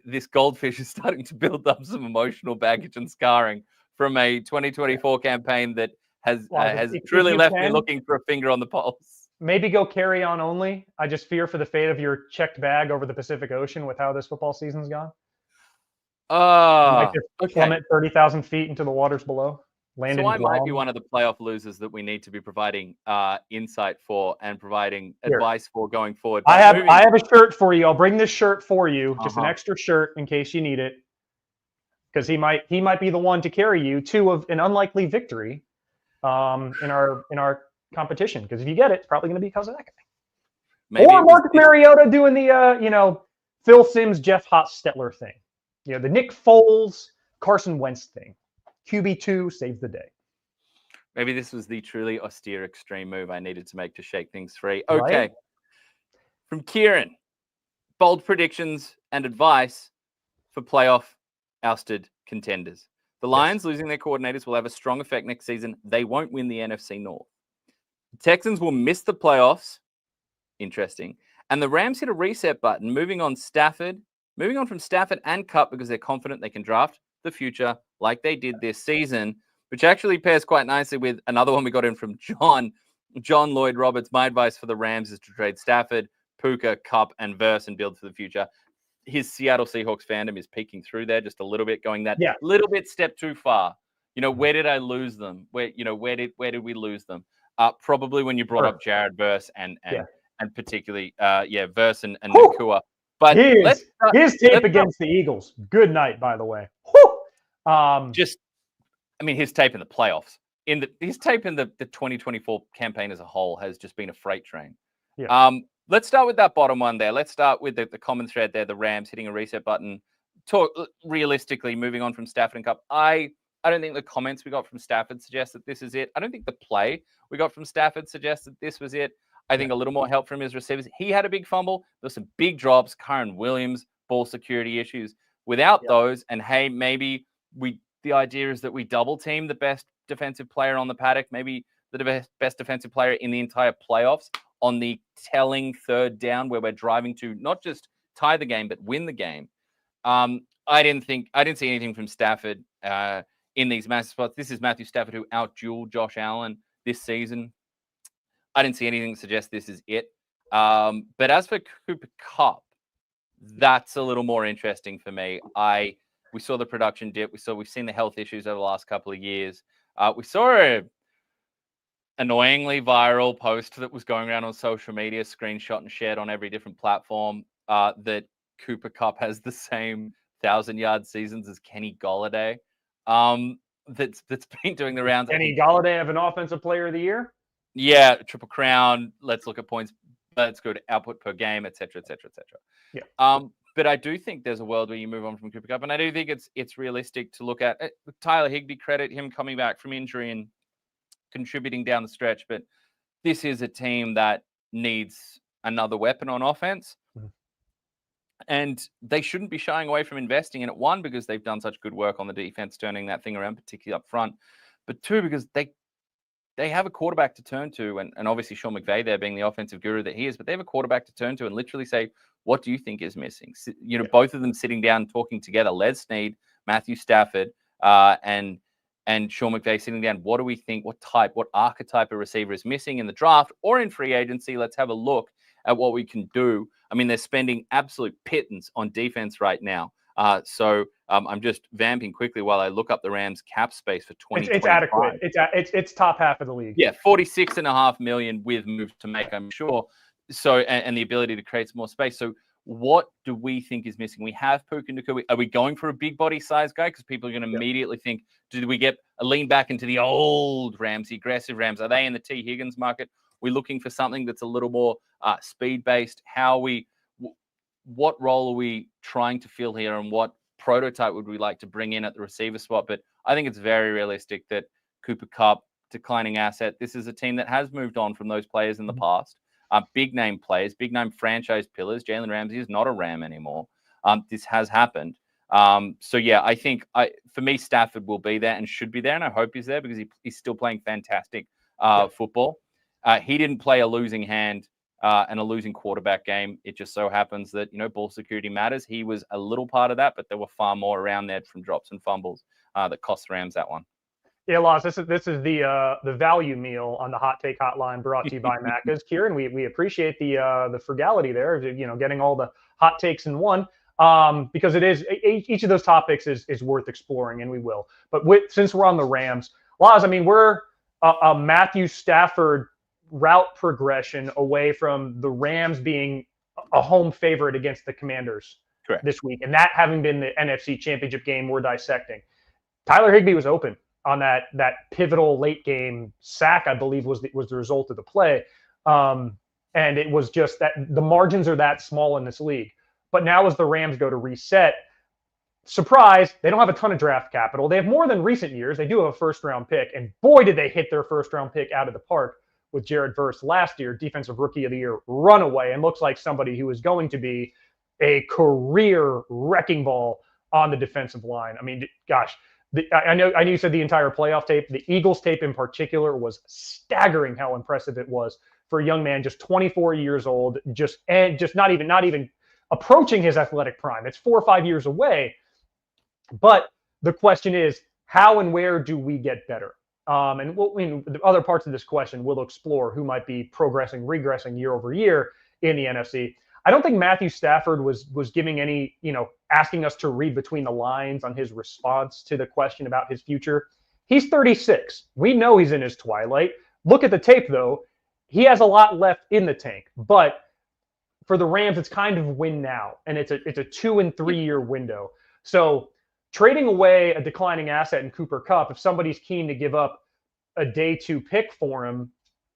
this goldfish is starting to build up some emotional baggage and scarring from a 2024 campaign that has if truly you left me can, looking for a finger on the pulse. maybe go carry on only. I just fear for the fate of your checked bag over the Pacific Ocean with how this football season's gone. You might just Okay. plummet 30,000 feet into the waters below. Landed So in I might be Guam. one of the playoff losers that we need to be providing insight for and providing Here. advice for going forward. I But have a shirt for you. I'll bring this shirt for you, just an Uh-huh. extra shirt in case you need it, because he might be the one to carry you to an unlikely victory in our competition. Because if you get it, it's probably going to be because of that guy. Maybe Or it was Marcus Mariota doing the Phil Simms, Jeff Hostetler thing. The Nick Foles, Carson Wentz thing. QB2 saves the day. Maybe this was the truly austere extreme move I needed to make to shake things free. Okay. Right? From Kieran, bold predictions and advice for playoff ousted contenders. The Lions losing their coordinators will have a strong effect next season. They won't win the NFC North. The Texans will miss the playoffs. Interesting. And the Rams hit a reset button, moving on from Stafford and Cup because they're confident they can draft the future like they did this season, which actually pairs quite nicely with another one we got in from John Lloyd Roberts. My advice for the Rams is to trade Stafford, Puka, Cup, and Verse and build for the future. His Seattle Seahawks fandom is peeking through there just a little bit, going that little bit step too far. Where did I lose them? Where did we lose them? Probably when you brought up Jared Verse and particularly Verse and Nakua. But his tape against the Eagles. Good night, by the way. His tape in the playoffs. His tape in the 2024 campaign as a whole has just been a freight train. Yeah. Let's start with that bottom one there. Let's start with the common thread there, the Rams hitting a reset button. Realistically, moving on from Stafford and Cup. I don't think the comments we got from Stafford suggest that this is it. I don't think the play we got from Stafford suggests that this was it. I think a little more help from his receivers. He had a big fumble. There's some big drops. Kyron Williams, ball security issues. Without those, and hey, maybe the idea is that we double team the best defensive player on the paddock, maybe the best defensive player in the entire playoffs on the telling third down where we're driving to not just tie the game, but win the game. I didn't see anything from Stafford in these massive spots. This is Matthew Stafford who out-dueled Josh Allen this season. I didn't see anything that suggests this is it. But as for Cooper Kupp, that's a little more interesting for me. We saw the production dip. We've seen the health issues over the last couple of years. We saw a annoyingly viral post that was going around on social media, screenshot and shared on every different platform, that Cooper Kupp has the same 1,000-yard seasons as Kenny Golladay. That's been doing the rounds. Kenny Golladay have an offensive player of the year? Yeah, Triple Crown. Let's look at points. Let's go to output per game, et cetera, et cetera, et cetera. Yeah. But I do think there's a world where you move on from Cooper Kupp, and I do think it's realistic to look at Tyler Higbee. Credit him coming back from injury and contributing down the stretch, but this is a team that needs another weapon on offense. Mm-hmm. And they shouldn't be shying away from investing in it. One, because they've done such good work on the defense, turning that thing around, particularly up front. But two, because they have a quarterback to turn to, and obviously Sean McVay there being the offensive guru that he is, but they have a quarterback to turn to and literally say, what do you think is missing? Both of them sitting down talking together, Les Snead, Matthew Stafford, and Sean McVay sitting down. What do we think? What archetype of receiver is missing in the draft or in free agency? Let's have a look at what we can do. I mean, they're spending absolute pittance on defense right now. So I'm just vamping quickly while I look up the Rams cap space for 2025. It's adequate. It's top half of the league. Yeah, $46.5 million with moves to make, I'm sure. So and the ability to create some more space. So what do we think is missing? We have Puka Nacua. Are we going for a big body size guy? Because people are going to immediately think, do we get a lean back into the old Rams, the aggressive Rams? Are they in the T. Higgins market? We're looking for something that's a little more speed-based. What role are we trying to fill here, and what prototype would we like to bring in at the receiver spot? But I think it's very realistic that Cooper Kupp declining asset. This is a team that has moved on from those players in the past. Big name players, big name franchise pillars. Jalen Ramsey is not a Ram anymore. This has happened. So yeah, I think for me, Stafford will be there and should be there, and I hope he's there because he's still playing fantastic football. He didn't play a losing hand and a losing quarterback game. It just so happens that ball security matters. He was a little part of that, but there were far more around there from drops and fumbles that cost the Rams that one. Yeah, Loz, this is the value meal on the Hot Take Hotline, brought to you by Macca's. Kieran, we appreciate the frugality there, getting all the hot takes in one, because it is each of those topics is worth exploring, and we will. But since we're on the Rams, Loz, I mean, we're a Matthew Stafford route progression away from the Rams being a home favorite against the Commanders this week, and that having been the NFC Championship game we're dissecting. Tyler Higbee was open on that pivotal late game sack, I believe was the result of the play. And it was just that the margins are that small in this league. But now as the Rams go to reset, surprise, they don't have a ton of draft capital. They have more than recent years. They do have a first-round pick. And boy, did they hit their first-round pick out of the park with Jared Verse last year, Defensive Rookie of the Year runaway, and looks like somebody who is going to be a career wrecking ball on the defensive line. I mean, gosh, I know you said the entire playoff tape. The Eagles tape in particular was staggering how impressive it was for a young man, just 24 years old, just not even approaching his athletic prime. It's 4 or 5 years away. But the question is, how and where do we get better? And the other parts of this question we'll explore who might be progressing, regressing year over year in the NFC. I don't think Matthew Stafford was giving any, asking us to read between the lines on his response to the question about his future. He's 36. We know he's in his twilight. Look at the tape, though. He has a lot left in the tank. But for the Rams, it's kind of win now, and it's a 2 and 3 year window. So trading away a declining asset in Cooper Kupp, if somebody's keen to give up a day 2 pick for him,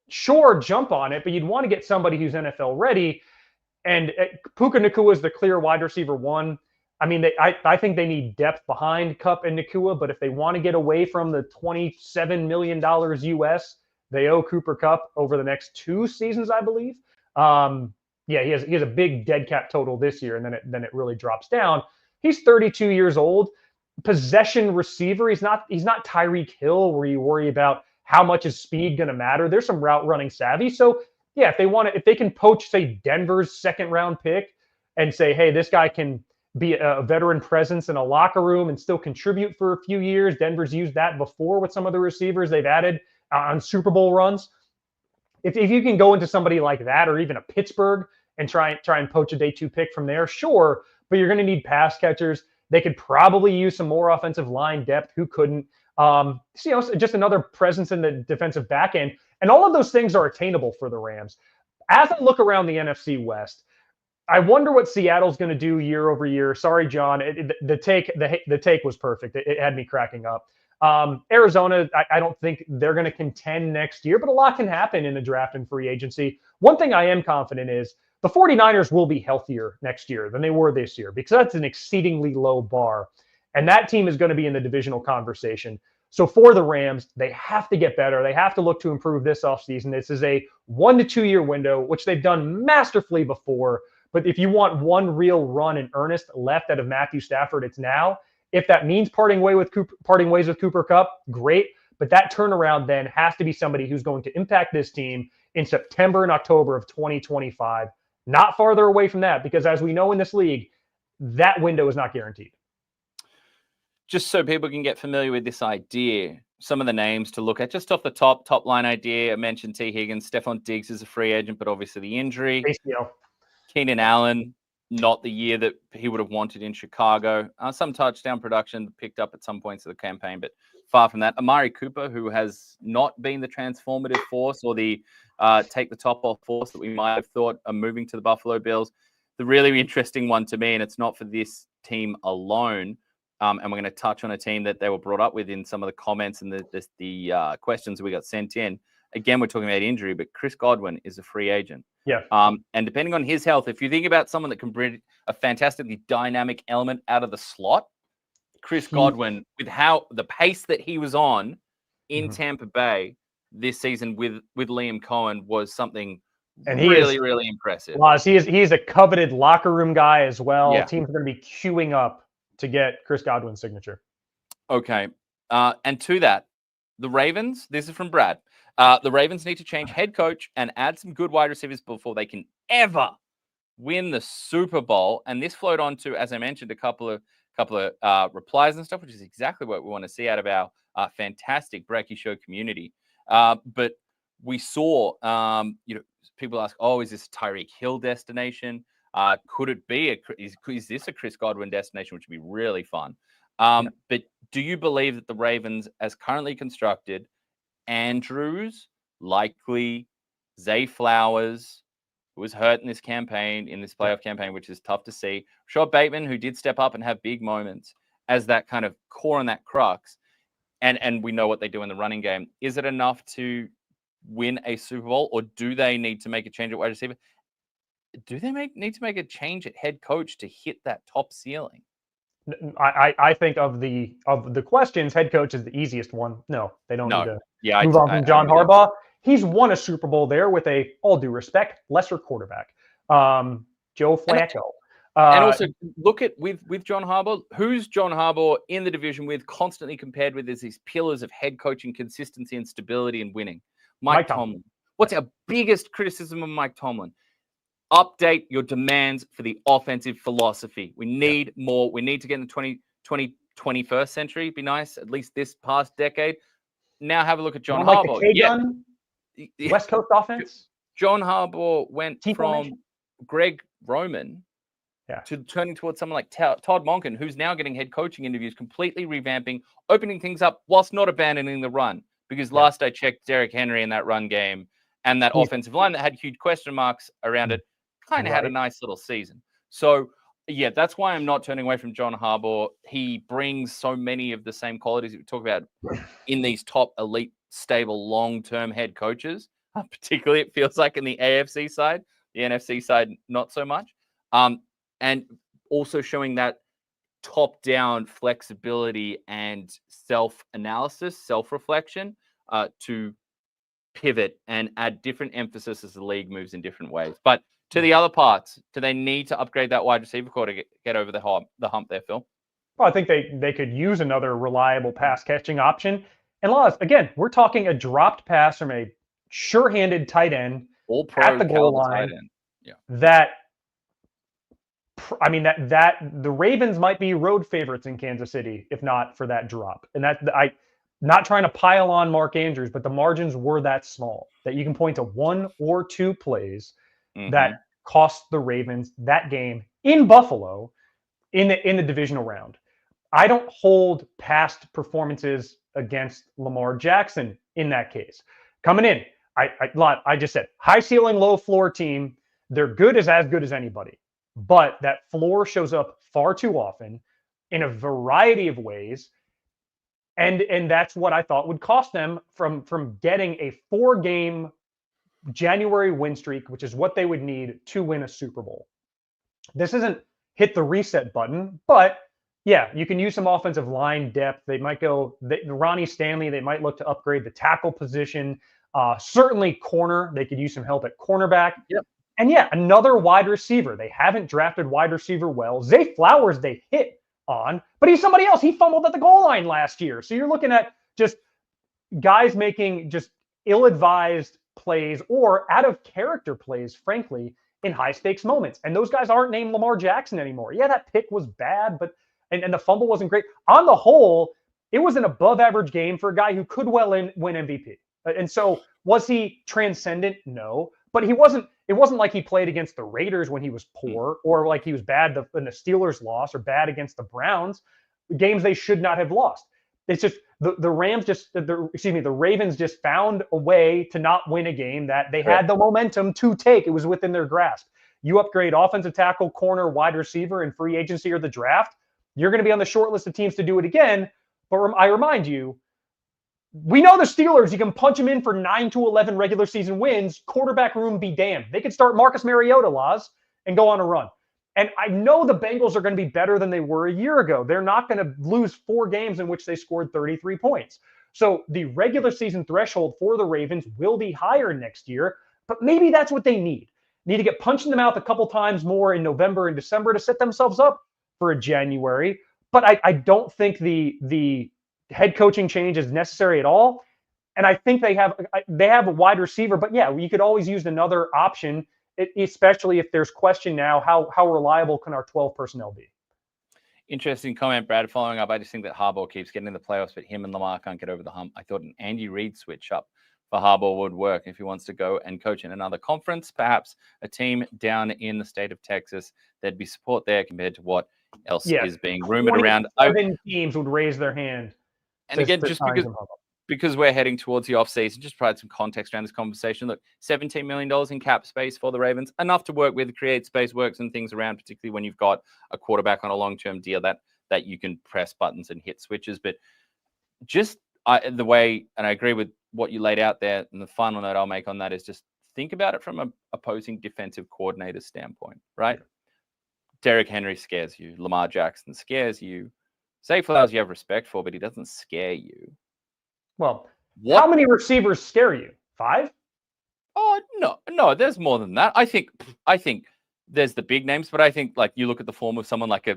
sure, jump on it, but you'd want to get somebody who's NFL ready. And Puka Nacua is the clear wide receiver 1. I mean, I think they need depth behind Kupp and Nacua, but if they want to get away from the $27 million US they owe Cooper Kupp over the next 2 seasons, I believe. He has a big dead cap total this year, and then it really drops down. He's 32 years old, possession receiver. He's not Tyreek Hill, where you worry about how much is speed going to matter. There's some route running savvy. So yeah, if they can poach, say, Denver's 2nd round pick and say, hey, this guy can be a veteran presence in a locker room and still contribute for a few years. Denver's used that before with some of the receivers they've added on Super Bowl runs. If you can go into somebody like that, or even a Pittsburgh, and try and poach a day 2 pick from there, sure, but you're going to need pass catchers. They could probably use some more offensive line depth. Who couldn't? Just another presence in the defensive back end. And all of those things are attainable for the Rams. As I look around the NFC West, I wonder what Seattle's going to do year over year. Sorry, John. The take was perfect. It had me cracking up. Arizona, I don't think they're going to contend next year, but a lot can happen in the draft and free agency. One thing I am confident is the 49ers will be healthier next year than they were this year, because that's an exceedingly low bar. And that team is going to be in the divisional conversation. So for the Rams, they have to get better. They have to look to improve this offseason. This is a 1 to 2 year window, which they've done masterfully before. But if you want one real run in earnest left out of Matthew Stafford, it's now. If that means parting ways with Cooper Kupp, great. But that turnaround then has to be somebody who's going to impact this team in September and October of 2025. Not farther away from that, because as we know in this league, that window is not guaranteed. Just so people can get familiar with this idea, some of the names to look at, just off the top line idea. I mentioned T. Higgins. Stephon Diggs is a free agent, but obviously the injury. ACL. Keenan Allen, not the year that he would have wanted in Chicago. Some touchdown production picked up at some points of the campaign, but far from that. Amari Cooper, who has not been the transformative force or the take the top off force that we might have thought of moving to the Buffalo Bills. The really interesting one to me, and it's not for this team alone, and we're going to touch on a team that they were brought up with in some of the comments and the questions we got sent in. Again, we're talking about injury, but Chris Godwin is a free agent. Yeah. And depending on his health, if you think about someone that can bring a fantastically dynamic element out of the slot, Chris Godwin, with how the pace that he was on in Tampa Bay, this season with Liam Cohen was something And really impressive. Laz, he is a coveted locker room guy as well. Yeah. Teams are going to be queuing up to get Chris Godwin's signature. Okay. And to that, the Ravens, this is from Brad. The Ravens need to change head coach and add some good wide receivers before they can ever win the Super Bowl. And this flowed on to, as I mentioned, a couple of replies and stuff, which is exactly what we want to see out of our fantastic Brekkie Show community. But we saw, people ask, oh, is this a Tyreek Hill destination? Could it be is this a Chris Godwin destination, which would be really fun? But do you believe that the Ravens, as currently constructed, Andrews, likely, Zay Flowers, who was hurt in this playoff campaign, which is tough to see, Rashad Bateman, who did step up and have big moments as that kind of core and that crux, and we know what they do in the running game, is it enough to win a Super Bowl, or do they need to make a change at wide receiver? Do they need to make a change at head coach to hit that top ceiling? I think of the questions, head coach is the easiest one. No, they don't need to move on from John Harbaugh. He's won a Super Bowl there with all due respect, lesser quarterback, Joe Flacco. And also look at with John Harbaugh, who's John Harbaugh in the division with, constantly compared with as these pillars of head coaching consistency and stability and winning? Mike Tomlin. What's our biggest criticism of Mike Tomlin? Update your demands for the offensive philosophy. We need more. We need to get in the 21st century. It'd be nice, at least this past decade. Now have a look at John Harbaugh. West Coast offense. John Harbaugh went from Greg Roman to turning towards someone like Todd Monken, who's now getting head coaching interviews, completely revamping, opening things up whilst not abandoning the run. Because last I checked, Derrick Henry in that run game and that offensive line that had huge question marks around it kind of had a nice little season. So, that's why I'm not turning away from John Harbaugh. He brings so many of the same qualities that we talk about in these top elite, stable, long-term head coaches. Particularly, it feels like in the AFC side, the NFC side, not so much. And also showing that top-down flexibility and self-analysis, self-reflection to pivot and add different emphasis as the league moves in different ways. But to the other parts, do they need to upgrade that wide receiver core to get over the hump there, Phil? Well, I think they could use another reliable pass-catching option. And Laz, again, we're talking a dropped pass from a sure-handed tight end at the goal line. That the Ravens might be road favorites in Kansas City if not for that drop. And not trying to pile on Mark Andrews, but the margins were that small that you can point to one or two plays that cost the Ravens that game in Buffalo in the divisional round. I don't hold past performances against Lamar Jackson in that case. Coming in, I just said high ceiling, low floor team. They're as good as anybody, but that floor shows up far too often in a variety of ways. And that's what I thought would cost them from getting a 4-game January win streak, which is what they would need to win a Super Bowl. This isn't hit the reset button, but you can use some offensive line depth. They might go Ronnie Stanley. They might look to upgrade the tackle position. Certainly corner. They could use some help at cornerback. Yep. And another wide receiver. They haven't drafted wide receiver well. Zay Flowers they hit on, but he's somebody else. He fumbled at the goal line last year. So you're looking at just guys making just ill-advised plays or out of character plays, frankly, in high stakes moments. And those guys aren't named Lamar Jackson anymore. That pick was bad, but and the fumble wasn't great. On the whole, it was an above average game for a guy who could win MVP. And so was he transcendent? No, but it wasn't like he played against the Raiders when he was poor, or like he was bad when the Steelers lost, or bad against the Browns, games they should not have lost. It's just the Ravens just found a way to not win a game that they had the momentum to take. It was within their grasp. You upgrade offensive tackle, corner, wide receiver in free agency or the draft, you're going to be on the short list of teams to do it again. But I remind you, we know the Steelers, you can punch them in for 9 to 11 regular season wins. Quarterback room be damned. They could start Marcus Mariota, Laz, and go on a run. And I know the Bengals are going to be better than they were a year ago. They're not going to lose 4 games in which they scored 33 points. So the regular season threshold for the Ravens will be higher next year, but maybe that's what they need to get punched in the mouth a couple times more in November and December to set themselves up for a January. But I don't think the head coaching change is necessary at all. And I think they have a wide receiver, but yeah, you could always use another option, especially if there's question now, how reliable can our 12 personnel be? Interesting comment, Brad. Following up, I just think that Harbaugh keeps getting in the playoffs, but him and Lamar can't get over the hump. I thought an Andy Reid switch up for Harbaugh would work if he wants to go and coach in another conference, perhaps a team down in the state of Texas. There'd be support there compared to what else is being rumored around. 7 teams would raise their hand. And again, just because we're heading towards the offseason, just provide some context around this conversation. Look, $17 million in cap space for the Ravens, enough to work with, create space, work some things around, particularly when you've got a quarterback on a long-term deal that you can press buttons and hit switches. But just the way, and I agree with what you laid out there, and the final note I'll make on that is just think about it from an opposing defensive coordinator standpoint, right? Derrick Henry scares you. Lamar Jackson scares you. Zay Flowers you have respect for, but he doesn't scare you. Well, how many receivers scare you? 5? Oh, no, there's more than that. I think there's the big names, but I think like you look at the form of someone like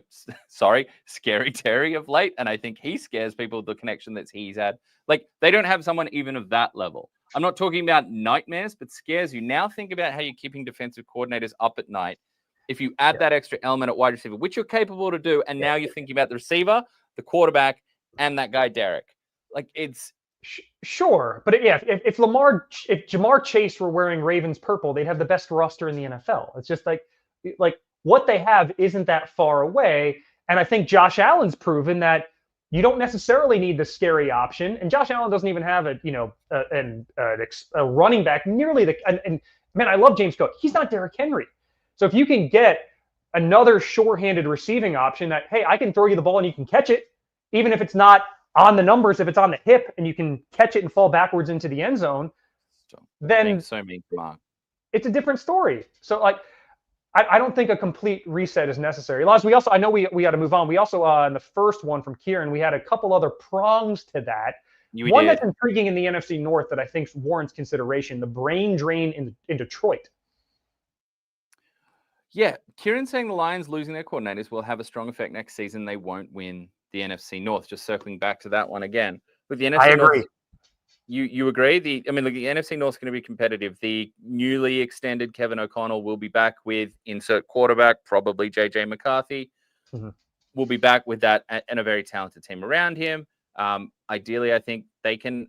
Scary Terry of late, and I think he scares people with the connection that he's had. Like they don't have someone even of that level. I'm not talking about nightmares, but scares you. Now think about how you're keeping defensive coordinators up at night. If you add that extra element at wide receiver, which you're capable to do, and now you're thinking about the receiver, the quarterback, and that guy Derek. Like it's sure, but if Jamar Chase were wearing Ravens purple, they'd have the best roster in the NFL. It's just like what they have isn't that far away, and I think Josh Allen's proven that you don't necessarily need the scary option, and Josh Allen doesn't even have a running back nearly and man, I love James Cook. He's not Derrick Henry. So if you can get another sure-handed receiving option that, hey, I can throw you the ball and you can catch it, even if it's not on the numbers, if it's on the hip and you can catch it and fall backwards into the end zone, then it's a different story. So I don't think a complete reset is necessary. Laz, I know we got to move on. We also, in the first one from Kieran, we had a couple other prongs to that. One that's intriguing in the NFC North that I think warrants consideration, the brain drain in Detroit. Yeah, Kieran saying the Lions losing their coordinators will have a strong effect next season. They won't win the NFC North. Just circling back to that one again. With the NFC I North, agree. You agree? The NFC North is going to be competitive. The newly extended Kevin O'Connell will be back with insert quarterback, probably JJ McCarthy. Mm-hmm. We'll be back with that and a very talented team around him. Ideally, I think they can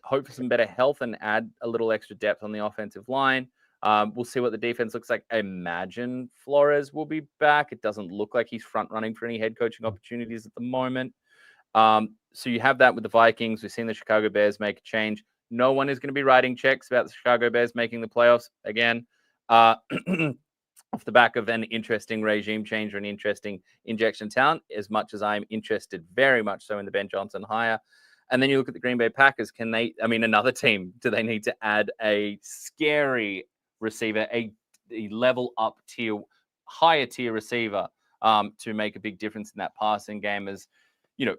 hope for some better health and add a little extra depth on the offensive line. We'll see what the defense looks like. I imagine Flores will be back. It doesn't look like he's front running for any head coaching opportunities at the moment. So you have that with the Vikings. We've seen the Chicago Bears make a change. No one is going to be writing checks about the Chicago Bears making the playoffs again. Off the back of an interesting regime change or an interesting injection of talent, as much as I'm interested very much so in the Ben Johnson hire. And then you look at the Green Bay Packers. Another team, do they need to add a scary receiver, a level up tier, higher tier receiver to make a big difference in that passing game? As you know,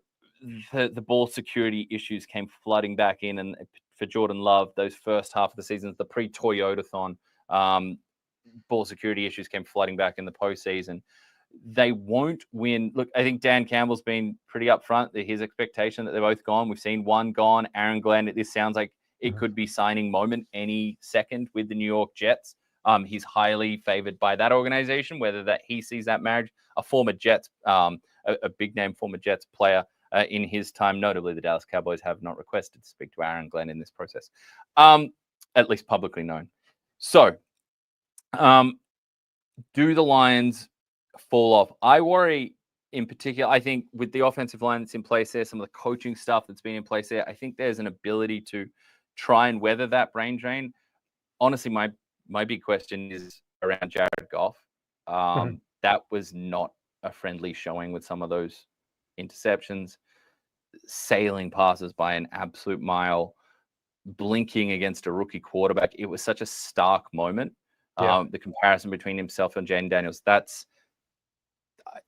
the ball security issues came flooding back in, and for Jordan Love, those first half of the season, the pre-Toyotathon, ball security issues came flooding back in the postseason. They won't win. Look, I think Dan Campbell's been pretty upfront that his expectation that they're both gone. We've seen one gone. Aaron Glenn, this sounds like it could be signing moment any second with the New York Jets. He's highly favored by that organization, whether that he sees that marriage, a former Jets, a big name former Jets player in his time. Notably, the Dallas Cowboys have not requested to speak to Aaron Glenn in this process, at least publicly known. So, do the Lions fall off? I worry in particular, I think with the offensive line that's in place there, some of the coaching stuff that's been in place there, I think there's an ability to try and weather that brain drain. Honestly, my big question is around Jared Goff. That was not a friendly showing with some of those interceptions, sailing passes by an absolute mile, blinking against a rookie quarterback. It was such a stark moment. The comparison between himself and Jaden Daniels,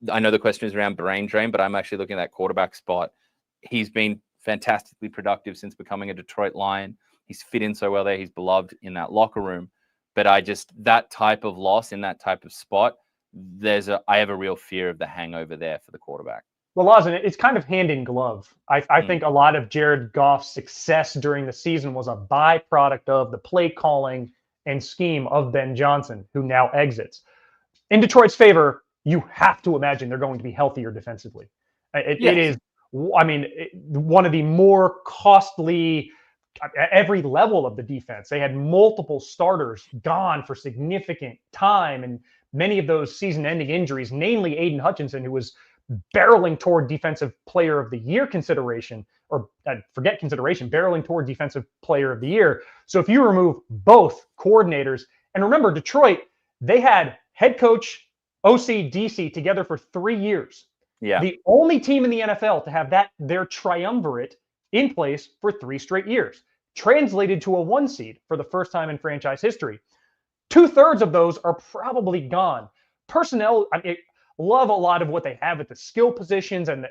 I know the question is around brain drain, but I'm actually looking at that quarterback spot. He's been fantastically productive since becoming a Detroit Lion. He's fit in so well there. He's beloved in that locker room. But that type of loss in that type of spot, I have a real fear of the hangover there for the quarterback. Well, Lawson, it's kind of hand in glove. I think a lot of Jared Goff's success during the season was a byproduct of the play calling and scheme of Ben Johnson, who now exits. In Detroit's favor, you have to imagine they're going to be healthier defensively. It is, I mean, one of the more costly at every level of the defense. They had multiple starters gone for significant time, and many of those season-ending injuries, namely Aiden Hutchinson, who was barreling toward Defensive Player of the Year consideration, or forget consideration, barreling toward Defensive Player of the Year. So if you remove both coordinators, and remember, Detroit, they had head coach, OC, DC together for 3 years. Yeah. The only team in the NFL to have their triumvirate in place for 3 straight years, translated to a 1 seed for the first time in franchise history. 2/3 of those are probably gone. Personnel, love a lot of what they have at the skill positions and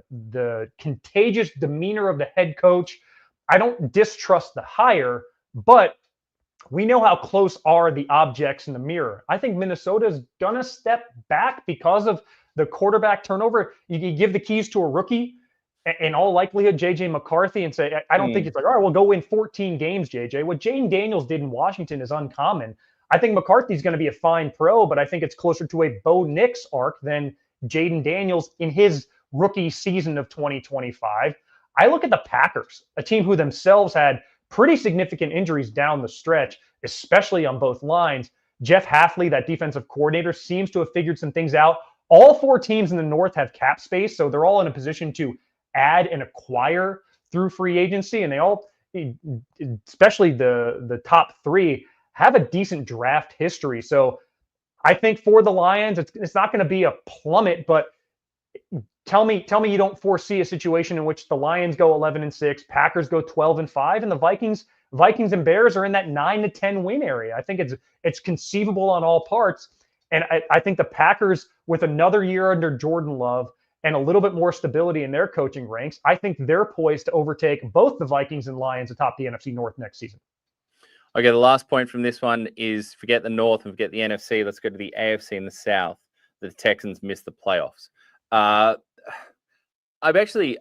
the contagious demeanor of the head coach. I don't distrust the hire, but we know how close are the objects in the mirror. I think Minnesota's gonna step back because of the quarterback turnover. You give the keys to a rookie, in all likelihood, JJ McCarthy, and say, I don't think it's like, all right, we'll go win 14 games, JJ. What Jaden Daniels did in Washington is uncommon. I think McCarthy's going to be a fine pro, but I think it's closer to a Bo Nix arc than Jaden Daniels in his rookie season of 2025. I look at the Packers, a team who themselves had pretty significant injuries down the stretch, especially on both lines. Jeff Hafley, that defensive coordinator, seems to have figured some things out. All 4 teams in the North have cap space, so they're all in a position to add and acquire through free agency, and they all, especially the top 3, have a decent draft history. So I think for the Lions, it's not going to be a plummet, but tell me you don't foresee a situation in which the Lions go 11-6, Packers go 12-5, and the Vikings and Bears are in that 9-10 win area. I think it's conceivable on all parts. And I think the Packers, with another year under Jordan Love and a little bit more stability in their coaching ranks, I think they're poised to overtake both the Vikings and Lions atop the NFC North next season. Okay, the last point from this one is forget the North and forget the NFC. Let's go to the AFC and the South. The Texans missed the playoffs. I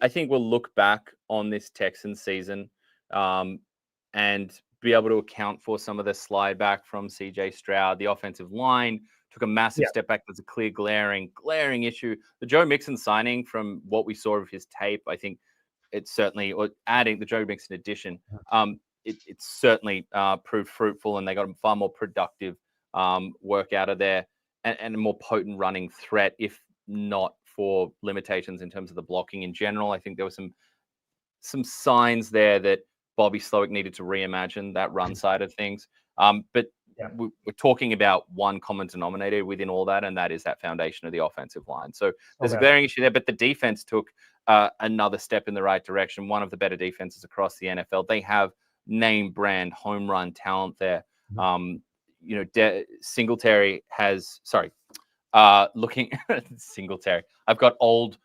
think we'll look back on this Texans season and be able to account for some of the slide back from CJ Stroud. The offensive line took a massive step back. There's a clear glaring issue. The Joe Mixon signing, from what we saw of his tape, I think it's certainly, or adding the Joe Mixon addition, it certainly proved fruitful, and they got a far more productive work out of there and a more potent running threat, if not for limitations in terms of the blocking in general. I think there were some signs there that Bobby Slowick needed to reimagine that run side of things. But we're talking about one common denominator within all that, and that is that foundation of the offensive line. So there's a glaring issue there, but the defense took another step in the right direction. One of the better defenses across the NFL. They have name brand home run talent there. Singletary has, looking at Singletary. I've got old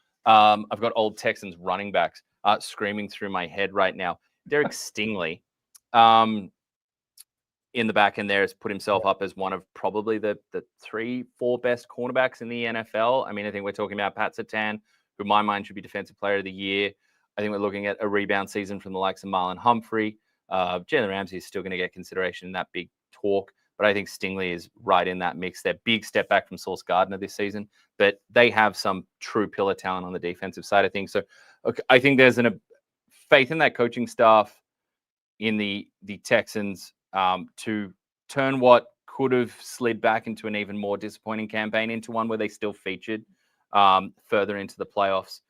Texans running backs screaming through my head right now. Derek Stingley in the back end there has put himself up as one of probably the 3-4 best cornerbacks in the NFL. I mean, I think we're talking about Pat Surtain, who in my mind should be Defensive Player of the Year. I think we're looking at a rebound season from the likes of Marlon Humphrey. Jalen Ramsey is still going to get consideration in that big talk, but I think Stingley is right in that mix. They're big step back from Sauce Gardner this season, but they have some true pillar talent on the defensive side of things. So I think there's a faith in that coaching staff in the Texans to turn what could have slid back into an even more disappointing campaign into one where they still featured further into the playoffs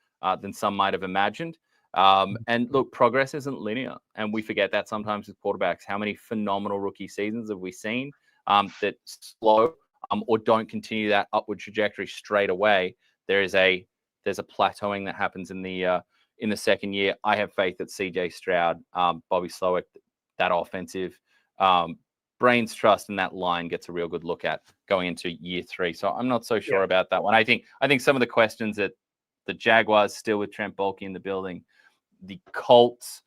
than some might have imagined. And look, progress isn't linear, and we forget that sometimes with quarterbacks. How many phenomenal rookie seasons have we seen that slow or don't continue that upward trajectory straight away? There's a plateauing that happens in the second year. I have faith that CJ Stroud, Bobby Slowick, that offensive brains trust and that line gets a real good look at going into year 3. So I'm not so sure about that one. I think some of the questions that the Jaguars still with Trent Baalke in the building, the Colts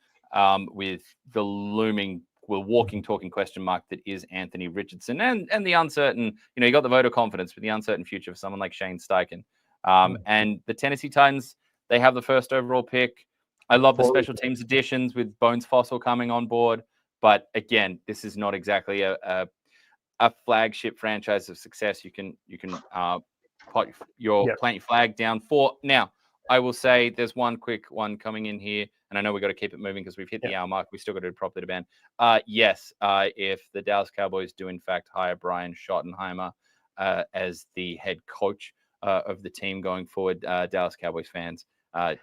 with the looming, walking, talking question mark that is Anthony Richardson, and the uncertain, you got the vote of confidence, but the uncertain future for someone like Shane Steichen. And the Tennessee Titans, they have the first overall pick. I love the special teams additions with Bones Fossil coming on board. But again, this is not exactly a flagship franchise of success. You can plant your flag down for. Now, I will say there's one quick one coming in here, and I know we've got to keep it moving because we've hit the hour mark. We still got to do it properly to ban. If the Dallas Cowboys do in fact hire Brian Schottenheimer as the head coach of the team going forward, Dallas Cowboys fans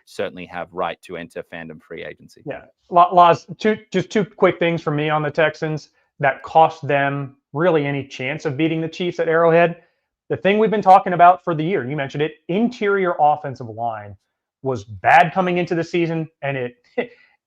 certainly have right to enter fandom free agency. Yeah, Laz, just two quick things from me on the Texans that cost them really any chance of beating the Chiefs at Arrowhead. The thing we've been talking about for the year, you mentioned it, interior offensive line was bad coming into the season, and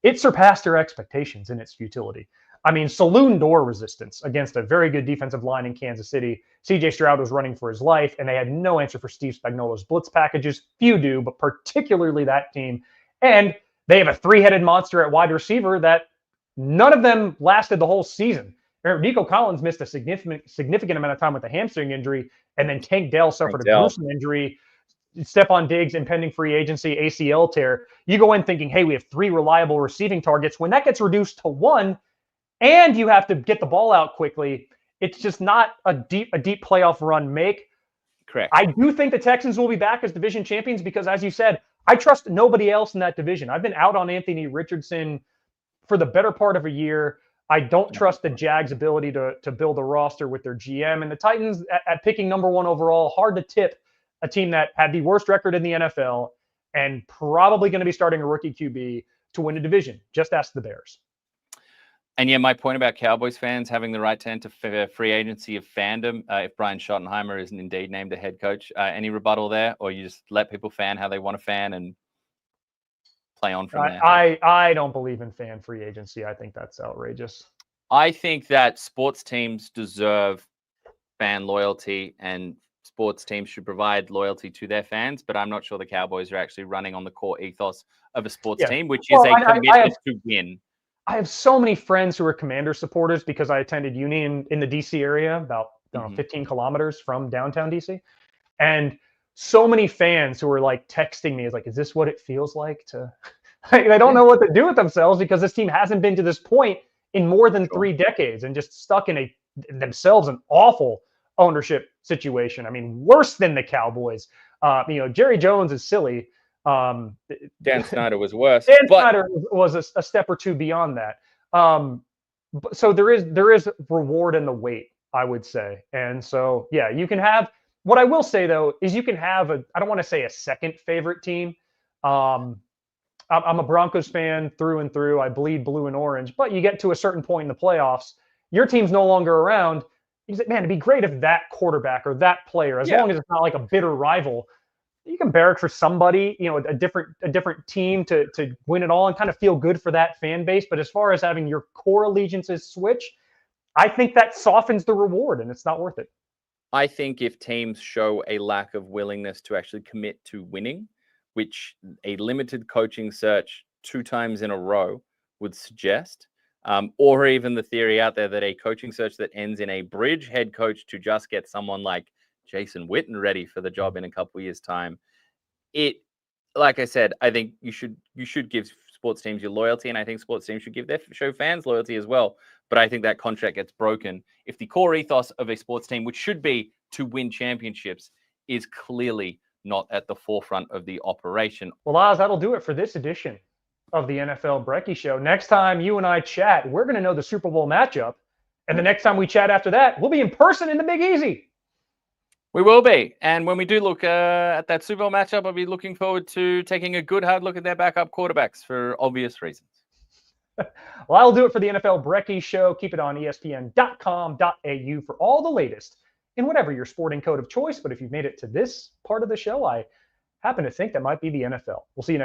it surpassed their expectations in its futility. I mean, saloon door resistance against a very good defensive line in Kansas City. C.J. Stroud was running for his life, and they had no answer for Steve Spagnuolo's blitz packages. Few do, but particularly that team. And they have a three-headed monster at wide receiver that none of them lasted the whole season. Nico Collins missed a significant amount of time with a hamstring injury, and then Tank Dell suffered a gruesome injury. Stephon Diggs, impending free agency, ACL tear. You go in thinking, hey, we have three reliable receiving targets. When that gets reduced to one, and you have to get the ball out quickly, it's just not a deep playoff run make. Correct. I do think the Texans will be back as division champions because, as you said, I trust nobody else in that division. I've been out on Anthony Richardson for the better part of a year. I don't trust the Jags' ability to build a roster with their GM. And the Titans, at picking number one overall, hard to tip a team that had the worst record in the NFL and probably going to be starting a rookie QB to win a division. Just ask the Bears. And yeah, my point about Cowboys fans having the right to enter free agency of fandom, if Brian Schottenheimer isn't indeed named a head coach, any rebuttal there? Or you just let people fan how they want to fan and play on from there? I don't believe in fan free agency. I think that's outrageous. I think that sports teams deserve fan loyalty and sports teams should provide loyalty to their fans, but I'm not sure the Cowboys are actually running on the core ethos of a sports team, which is a commitment to win. I have so many friends who are Commander supporters because I attended uni in the DC area, about 15 kilometers from downtown DC. And so many fans who are like texting me is like, is this what it feels like to, they don't know what to do with themselves because this team hasn't been to this point in more than 3 decades and just stuck in themselves an awful ownership situation. I mean, worse than the Cowboys. Jerry Jones is silly. Dan Snyder was worse. Snyder was a step or two beyond that. So there is reward in the wait, I would say. And so, yeah, you can have, what I will say though, is you can have I don't want to say a second favorite team. I'm a Broncos fan through and through. I bleed blue and orange, but you get to a certain point in the playoffs, your team's no longer around. You say, man, it'd be great if that quarterback or that player, as long as it's not like a bitter rival, you can barrack for somebody, a different team to win it all and kind of feel good for that fan base. But as far as having your core allegiances switch, I think that softens the reward and it's not worth it. I think if teams show a lack of willingness to actually commit to winning, which a limited coaching search 2 times in a row would suggest, or even the theory out there that a coaching search that ends in a bridge head coach to just get someone like Jason Witten ready for the job in a couple of years' time. Like I said, I think you should give sports teams your loyalty, and I think sports teams should give their show fans loyalty as well. But I think that contract gets broken if the core ethos of a sports team, which should be to win championships, is clearly not at the forefront of the operation. Well, Oz, that'll do it for this edition of the NFL Brekkie Show. Next time you and I chat, we're going to know the Super Bowl matchup. And the next time we chat after that, we'll be in person in the Big Easy. We will be. And when we do look at that Super Bowl matchup, I'll be looking forward to taking a good hard look at their backup quarterbacks for obvious reasons. Well, I'll do it for the NFL Brekkie Show. Keep it on ESPN.com.au for all the latest in whatever your sporting code of choice. But if you've made it to this part of the show, I happen to think that might be the NFL. We'll see you next